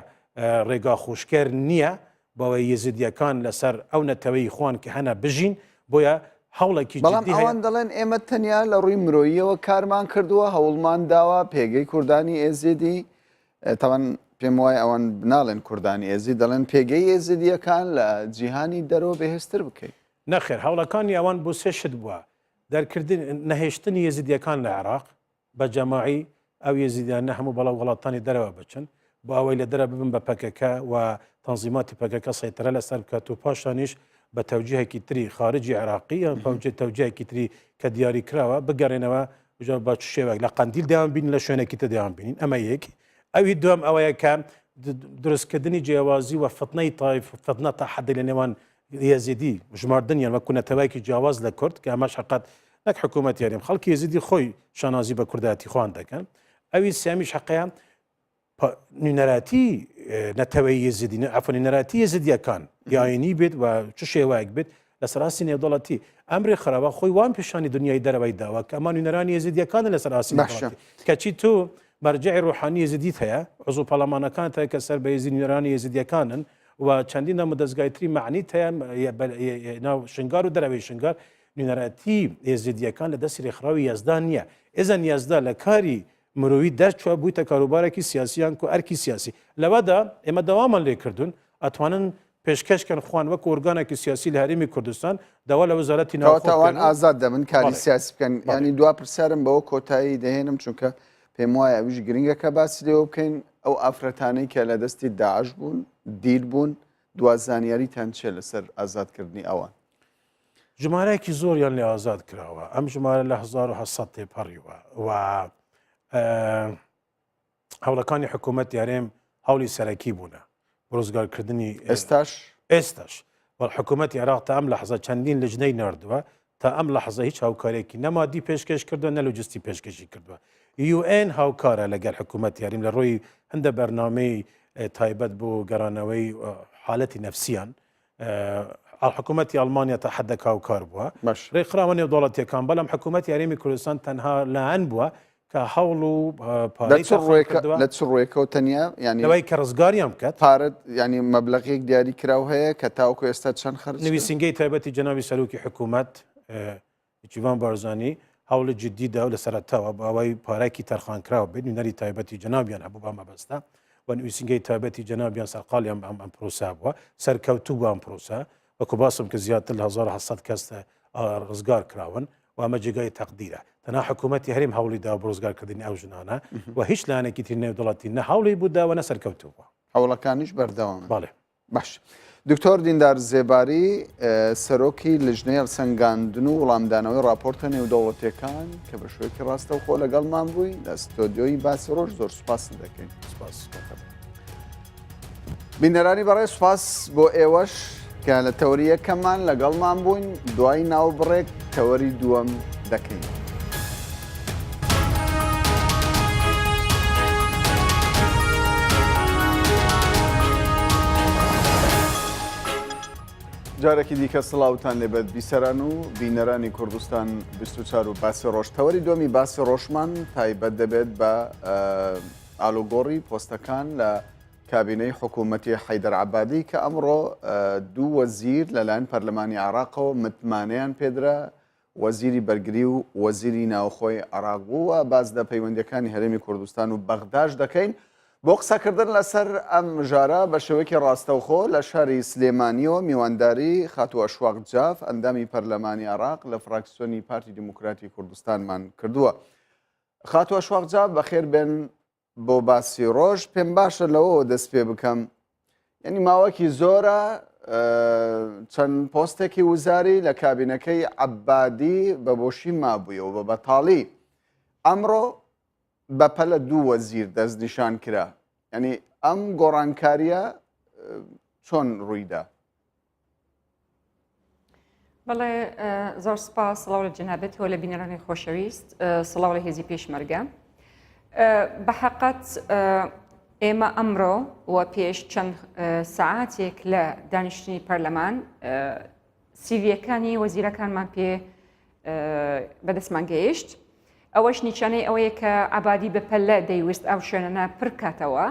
ڕێگا خوشکێر نییە بەوەی یزیدیەکان لەسەر ئەو نەتەوەی خوان کە هەنە بژین بۆیە هەوڵێکی بەڵام ئەوان دەڵێن ئێمە تەنیا لە ڕووی مرۆییەوە کارمان کردووە هەوڵمان داوە پێگەی کوردانی ئێزیدی تاوان پێم وایە ئەوان بناڵێن کوردانی ئێزی دەڵێن پێگەی ئێزیدیەکان لە جیهانی دەرەوە بەهێزتر بکەیت نەخێر هەوڵەکانی ئەوان بۆ سێشت بووە دەرکردن نەهێشتنی یزیدیەکان لە عێراق بە جەماعی ئەو یزیدیانە هەموو بەڵاو وڵاتانی دەرەوە بچن بۆ ئەوەی لە دەرە ببن بە پەکەکە و تەنزیماتی پەکەکە سەیترە لەسەر بکات و پاشانیش بە تەوجیهێکی تری خارجی عێراقی یان تەوجیهێکی تری کە دیاری کراوە بگەڕێنەوە بە شێوەیەک لە قەندیل دەیان بین لە شوێنێکی تر دەیان بینین ئەمە یەک ئەوی دوم ئەوەیە کە دروستکردنی جیاوازی و فتنەی تایف فتنە تا حەدی لە نێوان یەزیدی ژماردنیان وە کوونەتەوایکی جیاواز لە کورد کە ئەمەش حقەت نەک حکوومەت یاریم خەڵکی یەزیدی خۆی شانازی بە کوردایەتی خوان دەکەن ئەوی سامیش حەقەیان نوێنەراتی نەتەوەی یەزیدی عەفوا نوێنەراتی یەزیدیەکان یاینی بێت و چ شێوەیەک بێت لە سەراسی نێودەڵەتی ئەمری خراوە خۆی وان پیشانی دنیای دەرەوەی داوە کە ئەمان نوێنەرانی یەزیدیەکانە لە سەراسی کەچی تۆ مەرجعی ڕوحانی یەزیدیت هەیە عزوو پەرلەمانەکان هەیە کە سەر بە یەزید نوێنەرانی یەزیدیەکانن و چەندین دەستگایتری معنیت هەیە ناو شنگار و دەرەوەی شنگار نوێنەراتی یەزیدیەکان لە دەستی ڕێکخراوی یەزدان نییە ئێزن یەزدا لە کاری مرۆوی دەرچوە بوویتە کاروبارێکی سیاسییان و ئەرکی سیاسی لەوەدا ئێمە دەوامان لێکردوون ئەتوانن پێشکەشکەن خوان وەک ئۆرگانێکی سیاسی لە هەرێمی کوردستان داوا لە وەزارەتی ناوەوان ئازاد دەبن کاری سیاسی بکەن ینی دوا پرسیارم بەوە کۆتایی دەهێنم چونکە پێم وایە ئەویش گرنگە کە باسی لێەوە بکەین ئەو ئافرەتانەی کە لە دەستی داعش بوون دیر بوون دوازانیاریتان چێ لەسەر ئازادکردنی ئەوان ژمارەیەکی زۆریان لێ ئازاد کراوە ئەم ژمارە لە 1970 تێپەڕیوە و هەوڵەکانی حکوومەت یارێم هەوڵی سەرەکی بوونە ڕزگارکردنی ئێستاش بەڵ حکوومەت عێراق تا ئەم لەحزە چەندین لەژنەی نردووە تا ئەم لەحزە هیچ هاوکارێکی نەمادی پێشکەش کردووە نەلوجستی پێشکەشی کردووە UN هاوکارە لەگەڵ حکوومەت یاریم لە ڕۆی هەندە بەرنامەی تایبەت بۆ گەرانەوەی حالەتی نەفسیان حکوومەتی ئەڵمانیا تا حەدەک هاوکار بووە ڕێکخراوە نێودەوڵەتیەکان بەڵام حکوومەت یاریمی کوردستان تەنها لایەن بووە کە هەوڵ و لە چ ڕێکەوە تەنیا ینیەوەی کە ڕزگاریان بکات پارەت ینی مەبلەغێک دیاری کراو هەیە کە تاوکو ئێستا چەند خەرج نویسنگەی تایبەتی جەنابی سەرۆکی حکوومەت جیڤان بارزانی هەوڵی جددیدا و لە سەرەتاوە بە ئەوەی پارێکی تەرخانکراوە بێت نوێنەری تایبەتی جەنابیان هەبوو بە مەبەستا و نویسنگەی تایبەتی جەنابیان سەرقاڵیان ئەم پرۆسا بووە سەرکەوتوو بە ئەم پرۆسا وەکو باسم کە زیاتر لە 1970 کەس ڕزگار کراون و ئەمە جێگای تەقدیرە تەنها حکوومەتی هەرێم هەوڵی دا بۆ ڕزگارکردنی ئەو ژنانە و هیچ لایەنێکی تر نێودەوڵەتی نە هەوڵی بوودا و نە سەرکەوتوو بووە هەوڵەکانیش بەردەوام بەڵێ باش دکتۆر دیندار زێباری سەرۆکی لژنەی هەڵسەنگاندن و وەڵامدانەوەی راپۆرتە نێودەوڵەتیەکان کە بە شوێکی ڕاستەوخۆ لەگەڵمان بووی لە ستۆدیۆی باسی ڕۆژ زۆر سوپاس دەکەین بینەرانی بەڕێ سوپاس بۆ ئێوەش کە لە تەوری یەکەمان لەگەڵمان بووین دوای ناوبڕێک تەوەری دووەم دەکەین. جارێکی دیکە سڵاوتان لێبێت بیسەران و بینەرانی کوردستان 24 و باسی ڕۆژ تەوەری دومی باسی ڕۆژمان تایبەت دەبێت بە ئالوگۆڕی پۆستەکان لە کابینەی حکوومەتی حەیدەر عەبادی کە ئەمڕۆ دوو وەزیر لەلایەن پەرلەمانی عێراقەوە متمانەیان پێدرا وەزیری بەرگری و وەزیری ناوخۆی عێراق بوو و باز لە پەیوەندیەکانی هەرێمی کوردستان و بەغداش دەکەین بۆ قسەکردن لەسەر ئەم ژارە بە شێوەیەکی ڕاستەوخۆ لە شاری سلێمانیەوە میوانداری خاتوو ئەشواق جاف ئەندامی پەرلەمانی عێراق لە فراکسیۆنی پارتی دیموکراتی کوردستانمان کردووە. خاتوو ئەشواق جاف بەخێر بێن بۆ باسی ڕۆژ پێم باشە لەوە دەست پێ بکەم یعنی ماوەکی زۆرە چەند پۆستێکی وزاری لە کابینەکەی عەبادی بە بۆشی مابوویەوە بە بەتاڵی ئەمڕۆ بەپەلە دوو وەزیر دەست نیشان کرا ینی ئەم گۆڕانکاریە چۆن ڕوویدا؟ بەڵێ زۆر سپاس سڵاو لە جەنابەت وە لە بینەرانی خۆشەویست سڵاو لە هێزی پێشمەرگە بە حەقەت ئێمە ئەمڕۆ و پێش چەند سەعاتێک لە دانیشتنی پەرلەمان سیڤیەکانی وەزیرەکانمان پێ بەدەستمان گەیشت ئەوەش نیچانەی ئەوەیە کە عەبادی بەپەلە دەیویست ئەو شوێنانە پڕکاتەوە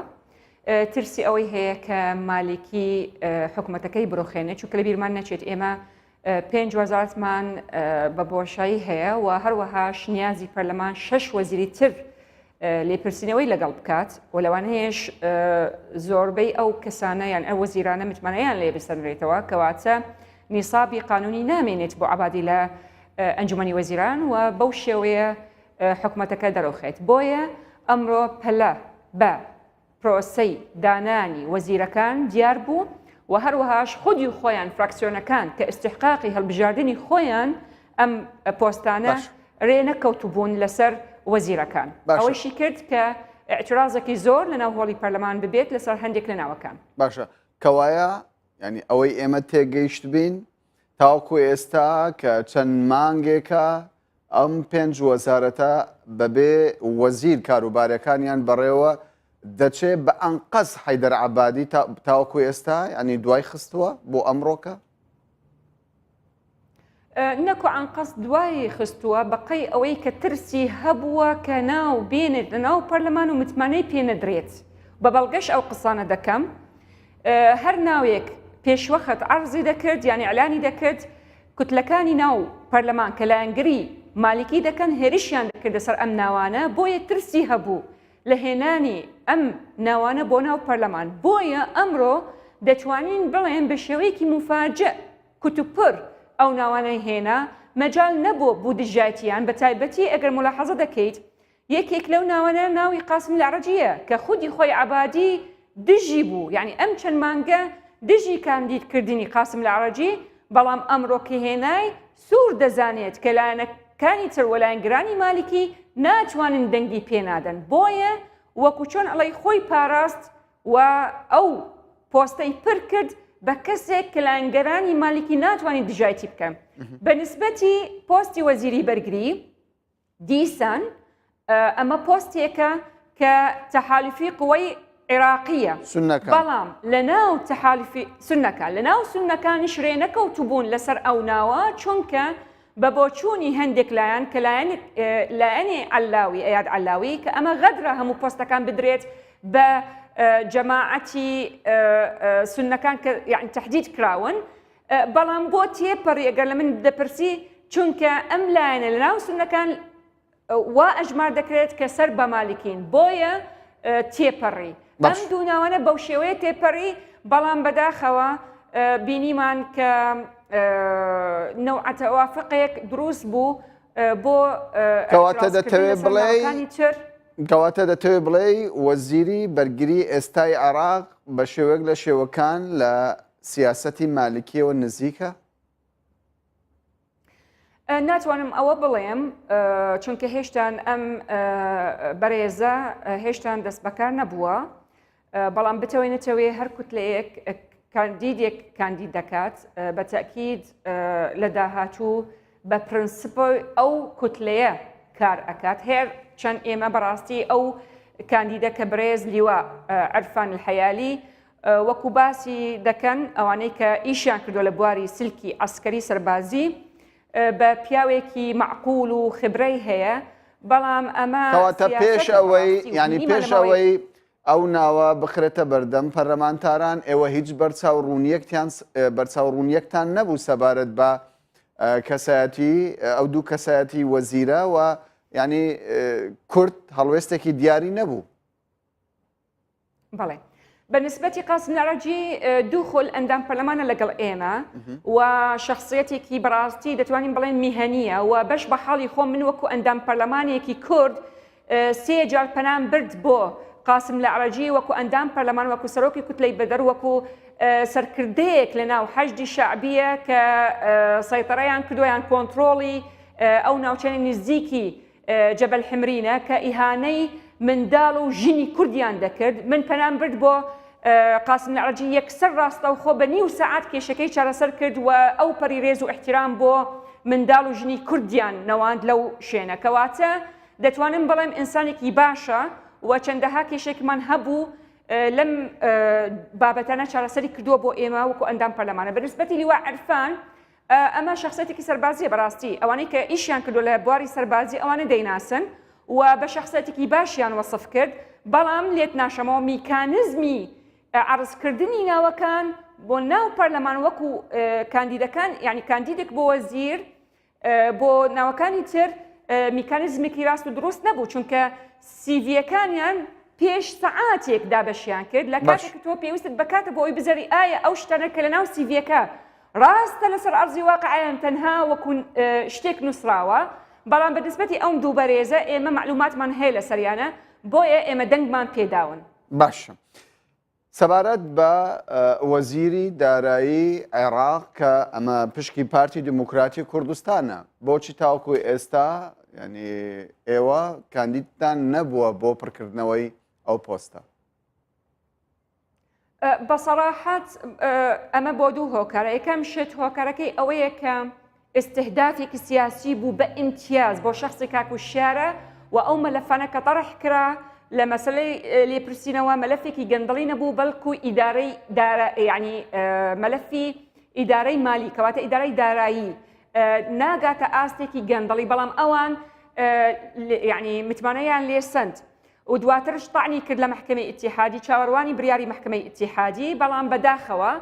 ترسی ئەوەی هەیە کە مالێکی حکوومەتەکەی بڕۆخێنێ چونکە لە بیرمان نەچێت ئێمە 5 وەزارەتمان بە بۆشایی هەیە و هەروەهاش نیازی پەرلەمان 6 وەزیری تر لێپرسینەوەی لەگەڵ بکات و لەوانەیەش زۆربەی ئەو کەسانە یان ئەو وەزیرانە متمانەیان لێ بستەنرێتەوە کەواتە نیسابی قانونی نامێنێت بۆ عەبادی لە ئەنجومەنی وەزیران و بەو شێوەیە حکوومەتەکە دەرەوخێت بۆیە ئەمڕۆ پەلە بە پرۆسەی دانانی وەزیرەکان دیار بوو و هەروەهاش خودی خۆیان فراکسیۆنەکان کە ئستحقاقی هەڵبژاردننی خۆیان ئەم پۆستانە ڕێ نەکەوتبوون لەسەر وەزیرەکان ئەوەشی کرد کە ئاعترازێکی زۆر لە ناو هۆڵی پەرلەمان ببێت لەسەر هەندێک لە ناوەکان. باشە کەوایە ینی ئەوەی ئێمە تێگەیشت بین تاوەکو ئێستا کە چەند مانگێکە ئەم 5 وەزارەتە بەبێ وەزیر کاروبارەکانیان بەڕێوە دەچێت بە ئەنقەس حەیدەر عەبادی تاوەکو ئێستا ینی دوای خستووە بۆ ئەمڕۆکە؟ نەکو ئەنقەس دوای خستووە بەقەی ئەوەی کە ترسی هەبووە کە ناو بێنێت لە ناو پەرلەمان و متمانەی پێ نەدرێت بە بەڵگەش ئەو قسانە دەکەم هەر ناوێک پێشوەخت عەرزی دەکرد یانی ئەعلانی دەکرد کوتلەکانی ناو پەرلەمان کە لایەنگری مالکی دەکەن هێرشیان دەکرد لەسەر ئەم ناوانە بۆیە ترسی هەبوو لە هێنانی ئەم ناوانە بۆ ناو پەرلەمان بۆیە ئەمڕۆ دەتوانین بڵێن بە شێوەیەکی مفاجئ کوتوپڕ ئەو ناوانەی هێنا مەجال نەبوو بوو دژایەتیان بە تایبەتی ئەگەر ملاحەزە دەکەیت یەکێک لەو ناوانە ناوی قاسم العەرەجیە کە خودی خۆی عەبادی دژی بوو یعنی ئەم چەند مانگە دژی کاندیدکردنی قاسم العەرەجی بەڵام ئەمڕۆ کە هێنای سوور دەزانێت کە لایەنەکانی تر وەلایەنگرانی مالکی ناتوانن دەنگی پێنادەن بۆیە وەکو چۆن ئەڵەی خۆی پاراست و ئەو پۆستەی پر کرد بە کەسێک کە لایەنگەرانی مالکی ناتوانین دژایەتی بکەن بە نسبەتی پۆستی وەزیری بەرگری دیسان ئەمە پۆستێکە کە تەحالفی قوەی عێراقیە بەڵام لە ناو تەحالفی سونەکان لە ناو سونەکانیش ڕێ نەکەوتبوون لەسەر ئەو ناوە چونکە بە بۆچوونی هەندێک لایەن کە لایەنێ عەلاوی ئەیاد عەلاوی کە ئەمە غەدرە هەموو پۆستەکان بدرێت بە جەماعەتی سونەکان کە یعنی تەحدید کراون بەڵام بۆ تێپەڕی ئەگەر لە من دەپرسی چونکە ئەم لایەنە لە ناو سونەکان وا ئەژمار دەکرێت کە سەر بە مالکین بۆیە تێپەڕی ئەم دوو ناوانە بەو شێوەیە تێپەڕی بەڵام بەداخەوە بینیمان کە نەوعەتە وافقەیەک دروست بوو بۆ کەواتە دەتەوێت بڵێ کەواتە دەتەوێت بڵێ وەزیری بەرگری ئێستای عێراق بە شێوەیەک لە شێوەکان لە سیاسەتی مالکیەوە نزیکە؟ ناتوانم ئەوە بڵێم چونکە هێشتان ئەم بەڕێزە هێشتان دەست بەکار نەبووە بەڵام بتەوەی نەتەوێ هەر کوتلەیەک کاندیدێک کاندید دەکات بە تەکید لە داهاتوو بە پرنسپۆی ئەو کوتلەیە کار ئەکات هێر چەند ئێمە بەڕاستی ئەو کاندیدە کە برێز لیوە عەرفان الحەیالی وەکو باسی دەکەن ئەوانەی کە ئیشیان کردو لە بواری سلکی عەسکەری سەربازی بە پیاوێکی معقول و خبرەی هەیە بەڵام ئەمە کەواتە پێش ئەوەی ینی پێش ئەوەی ئەو ناوە بخرێتە بەردەم پەرلەمانتاران ئێوە هیچ بەرچاوڕوونیەکتان نەبوو سەبارەت بە کەسایەتی ئەو دوو کەسایەتی وەزیرە و ینی کورد هەڵوێستێکی دیاری نەبوو. بەڵێ بە نسبەتی قاسم العەرەجی دوو خۆل ئەندام پەرلەمانە لەگەڵ ئێمە و شخصیەتێکی بەڕاستی دەتوانین بڵێن میهەنیە و بەش بە حاڵی خۆم من وەکو ئەندام پەرلەمانێکی کورد 3 جار پەنام برد بۆ قاسم العەرەجی وەکو ئەندام پەرلەمان وەکو سەرۆکی کوتلەی بەدەر وەکو سەرکردەیەک لە ناو حەشدی شەعبیە کە سەیطەرەیان کردویان کۆنتڕۆڵی ئەو ناوچەی نزیکی جەبەل حمرینە کە ئیهانەی منداڵ و ژنی کوردیان دەکرد من پەنام برد بۆ قاسم نەعرەجی یەکسەر ڕاستەوخۆ بە نیو سەعات کێشەکەی چارەسەر کرد و ئەو پەری ڕێز و احترام بۆ منداڵ و ژنی کوردیان نەواند لەو شوێنە کەواتە دەتوانم بڵێم ئینسانێکی باشە و چەندەها کێشێکمان هەبوو لەم بابەتانە چارەسەری کردووە بۆ ئێمە وەکو ئەندام پەرلەمانە بەنسبەتی لیوا عەرفان ئەمە شخصێتێکی سەربازیە بەڕاستی ئەوانەی کە ئیشیان کردو لە بواری سەربازی ئەوانە دەیناسن و بە شخصێتێکی باشیان وەسف کرد بەڵام لێت ناشەمەوە میکانزمی عرضکردنی ناوەکان بۆ ناو پەرلەمان وەکو کاندیدەکان یعنی کاندیدێک بۆ وەزیر بۆ ناوەکانی تر میکانزمێکی ڕاست و دروست نەبوو چونکە سیڤیەکانیان پێش سەعاتێک دابەشیان کرد لە کاتێک تۆ پێویستت بکاتە بۆ ئەوی بزەری ئایا ئەو شتانە کە لە ناو سیڤیەکە ڕاستە لەسەر ئەرزی واقعیان تەنها وەکو شتێک نووسراوە بەڵام بەنسبەتی ئەو دوو بەرێزە ئێمە معلوماتمان هەیە لە سەریانە بۆیە ئێمە دەنگمان پێداون. باشە. سەبارەت بە وەزیری دارایی عێراق کە ئەمە پشکی پارتی دموکراتی کوردستانە بۆچی تاوەکو ئێستا ینی ئێوە کاندیدتان نەبووە بۆ پڕکردنەوەی ئەو پۆستە؟ بەسەراحەت ئەمە بۆ دوو هۆکارە یەکەم شت هۆکارەکەی ئەوەیە کە ئستهدافێکی سیاسی بوو بە ئیمتیاز بۆ شخصی کاکوشیارە و ئەو مەلەفانە کە طرح کرا لە مەسلەی لێپرسینەوە مەلەفێکی گەندەڵی نەبوو بەڵکو ئیدارەی ینی مەلەفی ئیدارەی مالی کەواتە ئیدارەی دارایی ناگاتە ئاستێکی گەندەڵی بەڵام ئەوان ینی متمانەیان لێسەند و دواترش طعنی کرد لە محکمەی ئیتیحادی چاوەڕوانی بریاری محکمەی ئیتیحادی بەڵام بەداخەوە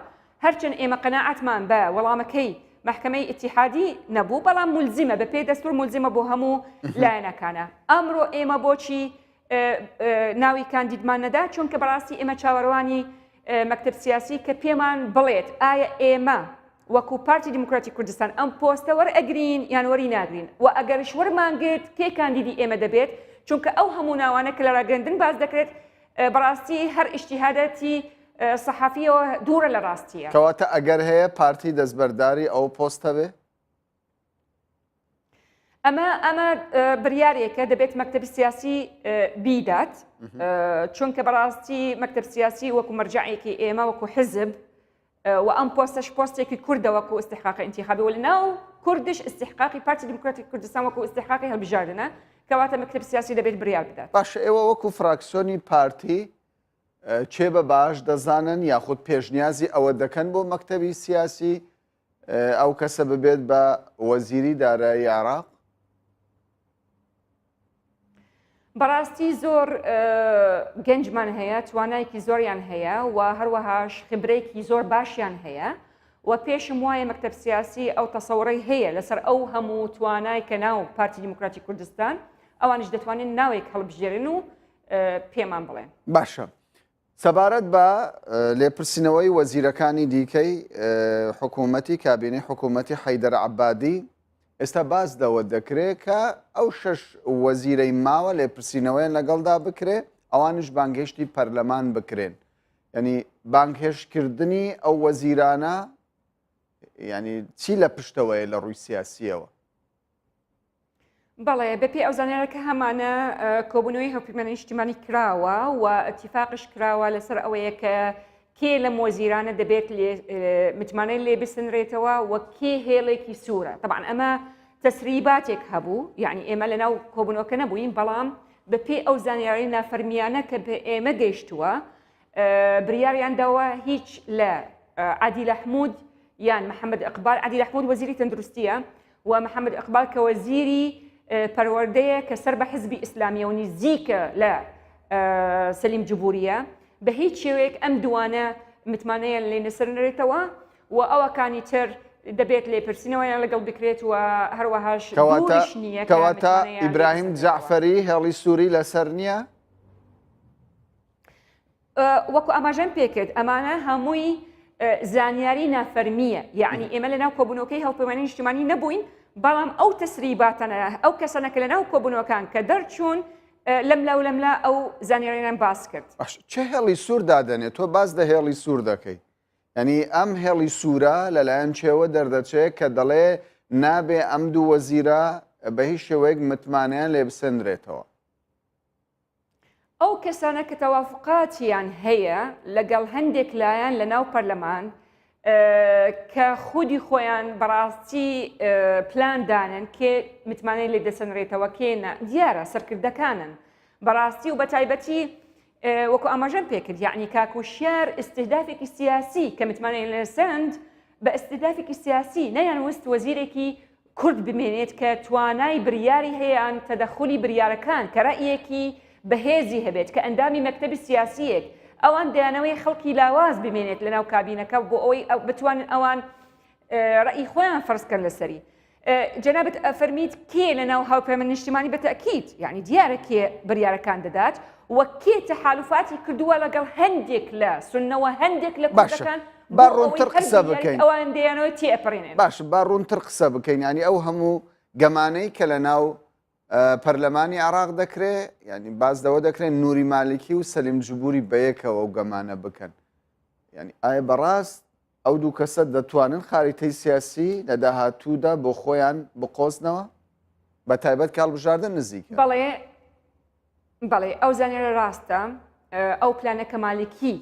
هەرچەند ئێمە قەناعەتمان بە وەڵامەکەی محکمەی ئیتیحادی نەبوو بەڵام مولزمە بە پێی دەستور مولزمە بۆ هەموو لایەنەکانە ئەمڕۆ ئێمە بۆچی ناوی کاندیدمان نەدا چونکە بەڕاستی ئێمە چاوەڕوانی مەکتب سیاسی کە پێمان بڵێت ئایا ئێمە وەکو پارتی دموکراتی کوردستان ئەم پۆستە وەرئەگرین یان وەری ناگرین و ئەگەرش وەرمانگرت کێ کاندیدی ئێمە دەبێت چونکە ئەو هەموو ناوانە کە لە ڕاگەندن باز دەکرێت بەڕاستی هەر ئیجتیهاداتی سەحافیەوە دوورە لە ڕاستیە کەواتە ئەگەر هەیە پارتی دەستبەرداری ئەو پۆستە بێ؟ ئەمە بریارێکە دەبێت مەکتەبی سیاسی بیدات چونکە بەڕاستی مەکتەب سیاسی وەکو مەرجعێکی ئێمە وەکو حزب و ئەم پۆستەش پۆستێکی کوردە وەکو استحقاقی انتخابی و لەناو کوردش استحقاقی پارتی دموکراتی کوردستان وەکو استحقاقی هەڵبژاردنە کەواتە مەکتەب سیاسی دەبێت بریار بدات. باشە ئێوە وەکو فراکسیۆنی پارتی چێ بە باش دەزانن یاخود پێشنیازی ئەوە دەکەن بۆ مەکتەبی سیاسی ئەو کەسە ببێت بە وەزیری دارایی عێراق؟ بەڕاستی زۆر گەنجمان هەیە توانایەکی زۆریان هەیە و هەروەهاش خبرەیەکی زۆر باشیان هەیە و پێشم وایە مەکتەب سیاسی ئەو تەسەوڕەی هەیە لەسەر ئەو هەموو توانای کە ناو پارتی دموکراتی کوردستان ئەوانش دەتوانین ناوێک هەڵبژێرن و پێمان بڵێن. باشە. سەبارەت بە لێپرسینەوەی وەزیرەکانی دیکەی حکوومەتی کابینەی حکوومەتی حەیدەر عەبادی ئێستا باز دەوە دەکرێت کە ئەو 6 وەزیرەی ماوە لێپرسینەوەیان لەگەڵدا بکرێ ئەوانش بانگهێشتی پەرلەمان بکرێن ینی بانگهێشتکردنی ئەو وەزیرانە ینی چی لە پشتەوەیە لە ڕووی سیاسیەوە؟ بەڵێ بەپێ ئەو زانیارەکە هەمانە کۆبوونەوەی هەڵپەیمانی نیشتیمانی کراوە و ئەتیفاقش کراوە لەسەر ئەوەیە کە کێ لەم وەزیرانە دەبێت متمانەی لێ بسنرێتەوە و کێ هێڵێکی سوورە. طبعا ئەمە تەسریباتێک هەبوو یعنی ئێمە لەناو کۆبوونەوەکە نەبووین بەڵام بەپێ ئەو زانیاری نافەرمیانە کە بە ئێمە گەیشتووە بریاریانداوە هیچ لە عادیل ئەحمود یان محەممەد ئەقبال عادیل ئەحمود وەزیری تەندروستیە و محەممەد ئەقبال کە وەزیری پەروەردەیە کە سەر بە حزبی ئیسلامیە و نزیکە لە سەلیم جبوریە بە هیچ شێوەیەک ئەم دوانە متمانەیان لێ نەسەرنرێتەوە و ئەوەکانی تر دەبێت لێپرسینەوەیان لەگەڵ بکرێت و هەروەهاش دووریش نییە کەواتە ئیبراهیم جەعفەری هێڵی سووری لەسەر نییە؟ وەکو ئاماژەم پێکرد ئەمانە هەمووی زانیاری نافەرمیە یعنی ئێمە لەناو کۆبوونەوەکەی هەڵپەیمانی نیشتیمانی نەبووین بەڵام ئەو تەسریباتانە ئەو کەسانە کە لەناو کۆبوونەوەکان کە دەرچوون لەملا ئەو زانیاریان باس کرد. چه هێڵی سوور دادەنێت تۆ باز دە هێڵی سوور دەکەی ینی ئەم هێڵی سوورە لەلایەن چێوە دەردەچێت کە دەڵێ نابێ ئەم دوو وەزیرە بە هیچ شێوەیەک متمانیان لێ بسەندرێتەوە. ئەو کەسانە کە تەوافقاتیان هەیە لەگەڵ هەندێک لایەن لە ناو پەرلەمان کە خودی خۆیان بەڕاستی پلاندانن کێ متمانەی لێ دەسەنرێتەوە کێنە دیارە سەرکردەکانن بەڕاستی و بە تایبەتی وەکو ئاماژەم پێکرد یعنی کاکوشیار ئستهدافێکی سیاسی کە متمانەی لێ سند بە ئستهدافێکی سیاسی نەیانویست وەزیرێکی کورد بمێنێت کە توانای بریاری هەیەیان تەدەخولی بریارەکان کە ڕەئیەکی بەهێزی هەبێت کە ئەندامی مەکتەبی سیاسیەک ئەوان دەیانەوەی خەڵکی لاواز بمێنێت لە ناو کابینەکە بۆ ئەوەی بتوانن ئەوان ڕەئی خۆیان فەرزکەن لەسەری جەنابەت ئەفەرمیت کێ لە ناو هاوپەیمانی نیشتیمانی بەتەئکید یعنی دیارە کێ بریارەکان دەدات وە کێ تەحالوفاتی کردووە لەگەڵ هەندێک لە سونەوە هەندێک لە کوردەکان با ڕوونتر قسە بکەین ئەوان دەیانەوە تێپەڕێنێن باش با ڕوونتر قسە بکەین ینی ئەو هەموو گەمانەی کە لە ناو پەرلەمانی عراق دەکرێت ینی باز دەوە دەکرێت نوری مالیکی و سەلیم جوبوری بەیەکەوە و گەمانە بکەن ینی ئایا بەڕاست ئەو دوو کەسە دەتوانن خاریتەی سیاسی لە داهاتوودا بۆ خۆیان بقۆزنەوە بە تایبەت کاڵبژاردن نزیکە بەڵێ ئەو زانێرە ڕاستە ئەو پلانەکە مالیکی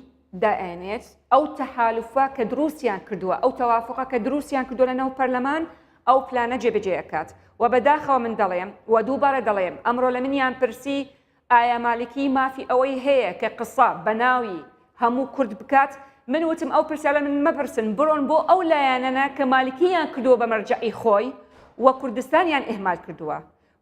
دائێنێت ئەو تەحالوفا کە دروستیان کردووە ئەو تەوافقە کە دروستیان کردووە لە ناو پەرلەمان ئەو پلانە جێبەجێەکات و بەداخەوە من دەڵێم و دووبارە دەڵێم ئەمڕۆ لە منیان پرسی ئایا مالیکی مافی ئەوەی هەیە کە قسە بە ناوی هەموو کورد بکات من وتم ئەو پرسیارە من مەپرسن بڕۆن بۆ ئەو لایەنەنە کە مالیکییان کردووە بە مەرجعی خۆی و کوردستانیان ئێهمال کردووە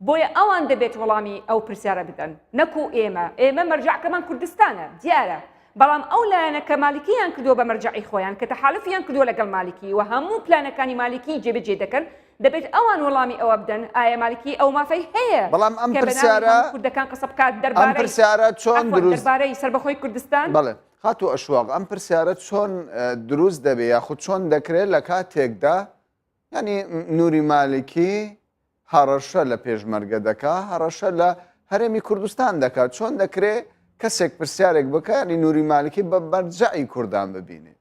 بۆیە ئەوان دەبێت وەڵامی ئەو پرسیارە بدەن نەکو ئێمە مەرجعکەمان کوردستانە دیارە بەڵام ئەو لایەنە کە مالیکییان کردووە بە مەرجعی خۆیان کە تەحالفیان کردووە لەگەڵ مالیکی و هەموو پلانەکانی مالیکی جێبەجێ دەکەن دەبێت ئەوان وەڵامی ئەوە بدەن ئایا مالیکی ئەو مافەی هەیە بەڵام ئەم پرسیارە کوردەکان قسە بکات ئەم پرسیارە چۆن دروست دەربارەی سەربەخۆی کوردستان بەڵێ خاتو ئەشواق ئەم پرسیارە چۆن دروست دەبێت یاخود چۆن دەکرێت لە کاتێکدا ینی نوری مالیکی هەڕەشە لە پێشمەرگە دەکا هەڕەشە لە هەرێمی کوردستان دەکات چۆن دەکرێت کەسێک پرسیارێک بکە ینی نوری مالیکی بە بەرجەعی کوردان ببینێت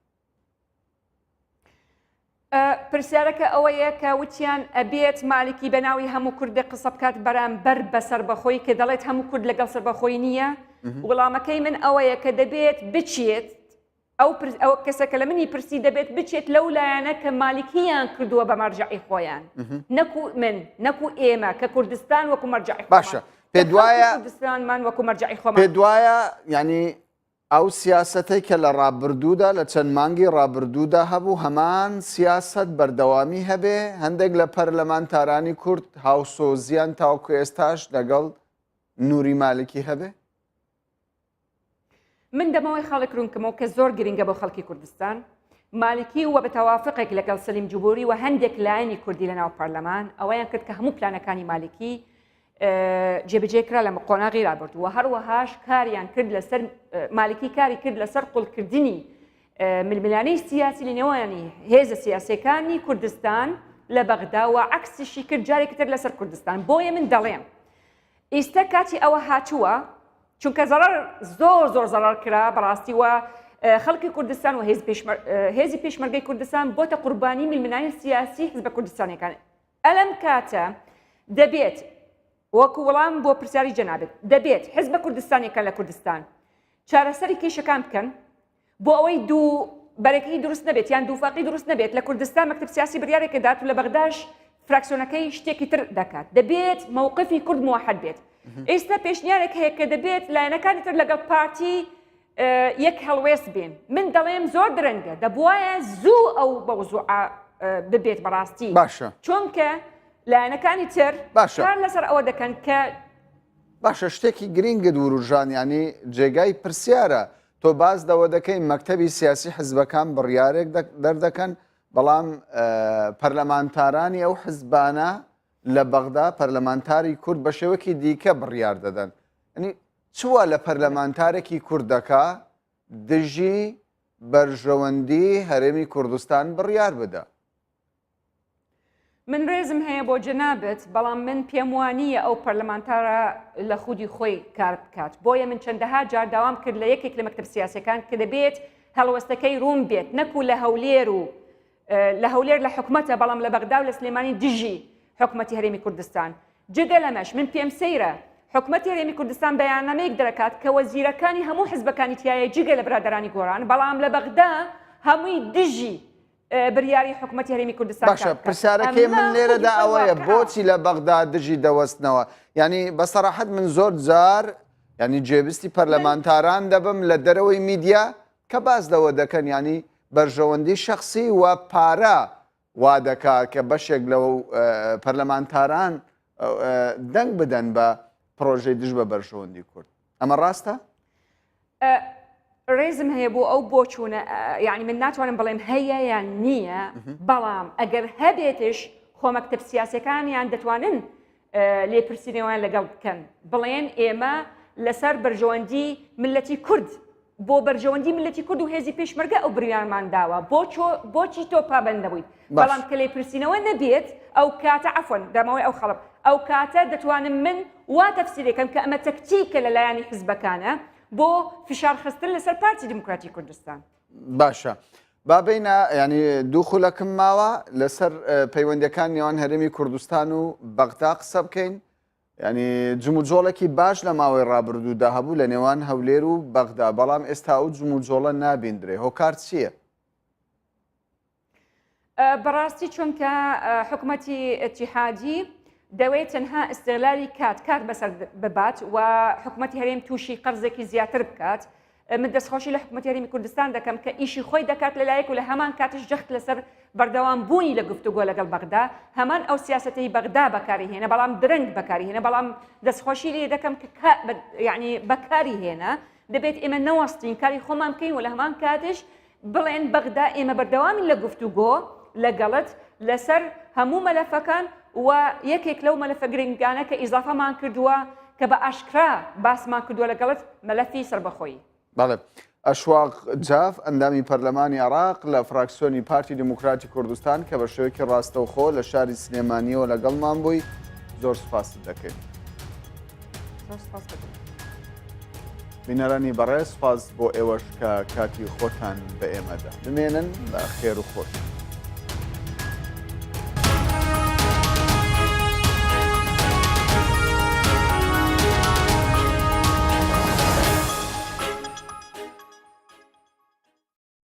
پرسیارەکە ئەوەیە کە وتیان ئەبێت مالیکی بەناوی هەموو کوردی قسە بکات بەرامبەر بە سەربەخۆی کە دەڵێت هەموو کورد لەگەڵ سەربەخۆی نییە وەڵامەکەی من ئەوەیە کە دەبێت بچێت ئەو کەسەکە لە منی پرسی دەبێت بچێت لەو لایەنە کە مالیکییان کردووە بە مەرجعی خۆیان نەکو من نەکو ئێمە کە کوردستان وەکو مەرجعی باشە پێ وایە کوردستانمان وەکو مەرجعی خۆمان پێ وایە ینی ئەو سیاسەتەی کە لە ڕابردوودا لە چەند مانگی ڕابردوودا هەبوو هەمان سیاست بەردەوامی هەبێ هەندێک لە پەرلەمانتارانی کورد هاوسۆزیان تاوکو ئێستاش لەگەڵ نوری مالیکی هەبێ من دەمەوەی خاڵێک ڕوونکەمەوە کە زۆر گرنگە بۆ خەڵکی کوردستان مالیکی وە بە تەوافقێک لەگەڵ سەلیم جوبوری و هەندێک لایەنی کوردی لە ناو پەرلەمان ئەوەیان کرد کە هەموو پلانەکانی مالیکی جێبەجێکرا لە قۆناغی رابرد و هەروەهاش کاریان کرد لەسەر مالیکی کاری کرد لەسەر قوڵکردنی ململانەی سیاسی لە نێوانی هێزە سیاسەکانی کوردستان لە بەغدا و عەکسیشی کرد جارێکی تر لەسەر کوردستان بۆیە من دەڵێم ئێستا کاتی ئەوە هاتووە چونکە زەرەر زۆر زەرەر کرا بەڕاستی وە خەڵکی کوردستان و هێزی پێشمەرگەی کوردستان بۆتە قوربانی ململانی سیاسی حزبە کوردستانیەکان ئەلەم کاتە دەبێت وەکو وەڵام بۆ پرسیاری جەنابێت دەبێت حزبە کوردستانێکە لە کوردستان چارەسەری کێشەکان بکەن بۆ ئەوەی دوو بەرەکەی دروست نەبێت یان دووفاقی دروست نەبێت لە کوردستان مەکتب سیاسی بڕیارێکە دات و لە بەغداش فراکسیۆنەکەی شتێکی تر دەکات دەبێت مووقفی کورد موحەد بێت ئێستا پێشنیارێک هەیە کە دەبێت لایەنەکانی تر لەگەڵ پارتی یەک هەڵوێست بێن من دەڵێم زۆر درەنگە دەبوایە زوو ئەو بەوزوعە ببێت بەڕاستی باشە چونکە لایەنەکانی تر کار لەسەر ئەوە دەکەن کە باشە شتێکی گرنگت وروژان ینی جێگای پرسیارە تۆ باز دەوە دەکەی مەکتەبی سیاسی حزبەکان بڕیارێک دەردەکەن بەڵام پەرلەمانتارانی ئەو حزبانە لە بەغدا پەرلەمانتاری کورد بە شێوەکی دیکە بڕیار دەدەن ینی چووە لە پەرلەمانتارێکی کوردەکە دژی بەرژەوەندی هەرێمی کوردستان بڕیار بدە من ڕێزم هەیە بۆ جەنابەت بەڵام من پێم وانییە ئەو پەرلەمانتارە لە خودی خۆی کار بکات بۆیە من چەندەها جار داوام کرد لە یەکێک لە مەکتب سیاسەکان کە دەبێت هەڵوەستەکەی ڕوون بێت نەکو لە هەولێر و لە هەولێر لە حکومەتە بەڵام لە بەغدا و لە سلێمانی دژی حکومەتی هەرێمی کوردستان جدە لەمەش من پێم سەیرە حکومەتی هەرێمی کوردستان بەیاننامەیەک دەکات کە وەزیرەکانی هەموو حزبەکانی تایە جگە لە برادرانی گۆڕان بەڵام لە بەغدا هەمووی دژی بریاری حکومەتی هەرێمی کوردستان باشە پرسیارەکەی من لێرەدا ئەوەیە بۆچی لە بەغدا دژی دەوەستنەوە ینی بەسەراحەت من زۆر جار ینی جێبستی پەرلەمانتاران دەبم لە دەرەوەی میدیا کە باز لەوە دەکەن ینی بەرژەوەندی شخصی و پارە وا دەکات کە بەشێک لەو پەرلەمانتاران دەنگ بدەن بە پرۆژەی دژ بە بەرژەوەندی کورد ئەمە ڕاستە؟ ڕێزم هەیە بۆ ئەو بۆچوونە یعنی من ناتوانم بڵێم هەیە یان نییە بەڵام ئەگەر هەبێتش خۆمەکتب سیاسەکانیان دەتوانن لێپرسینەوەیان لەگەڵ بکەن بڵێن ئێمە لەسەر بەرژەوەندی ملەتی کورد بۆ بەرژەوەندی ملەتی کورد و هێزی پێشمەرگە ئەو بڕیارمان داوە بۆچی تۆ پابەند دەبوویت بەڵام کە لێپرسینەوە نەبێت ئەو کاتە عەفوەن دەمەوەی ئەو خەڵک ئەو کاتە دەتوانم من وا تەفسیرێکم کە ئەمە تەکتیکە لەلایەنی حزبەکانە بۆ فشار خستن لەسەر پارتی دموکراتی کوردستان باشە بابینە ینی دوو خولەکم ماوە لەسەر پەیوەندەکان نێوان هەرێمی کوردستان و بەغدا قسە بکەین ینی جموجۆڵێکی باش لە ماوەی ڕابردوودا هەبوو لە نێوان هەولێر و بەغدا بەڵام ئێستا ئەو جموجۆڵە نابیندرێ هۆکار چییە؟ بەڕاستی چونکە حکومەتی ئەتیحادی دەوێت تەنها ئستغلالی کات بەسەر ببات و حکومەتی هەرێم تووشی قەرزێکی زیاتر بکات من دەستخۆشی لە حکومەتی هەرێمی کوردستان دەکەم کە ئیشی خۆی دەکات لەلایەک و لە هەمان کاتش جەخت لەسەر بەردەوام بوونی لە گفتوگۆ لەگەڵ بەغدا هەمان ئەو سیاسەتەی بەغدا بەکاری هێنا بەڵام درەنگ بەکاری هێنا بەڵام دەستخۆشی لێ دەکەم کە یعنی بەکاری هێنا دەبێت ئێمە نەوەستین کاری خۆمان بکەین و لە هەمان کاتش بڵێن بەغدا ئێمە بەردەوامی لە گفتوگۆ لەگەڵت لەسەر هەموو مەلەفەکان و یەکێک لەو مەلەفە گرنگانە کە ئیزافەمان کردووە کە بە ئاشکرا باسمان کردووە لەگەڵت مەلەفی سربەخۆیی. بەڵێ ئەشواق جاف ئەندامی پەرلەمانی عێراق لە فراکسیۆنی پارتی دموکراتی کوردستان کە بە شێوەیەکی ڕاستەوخۆ لە شاری سلێمانیەوە لەگەڵمان بووی زۆر سپاست دەکەین. بینەرانی بەڕێز سپاس بۆ ئێوەش کە کاتی خۆتان بە ئێمەدا بمێنن بە خێر و خۆش.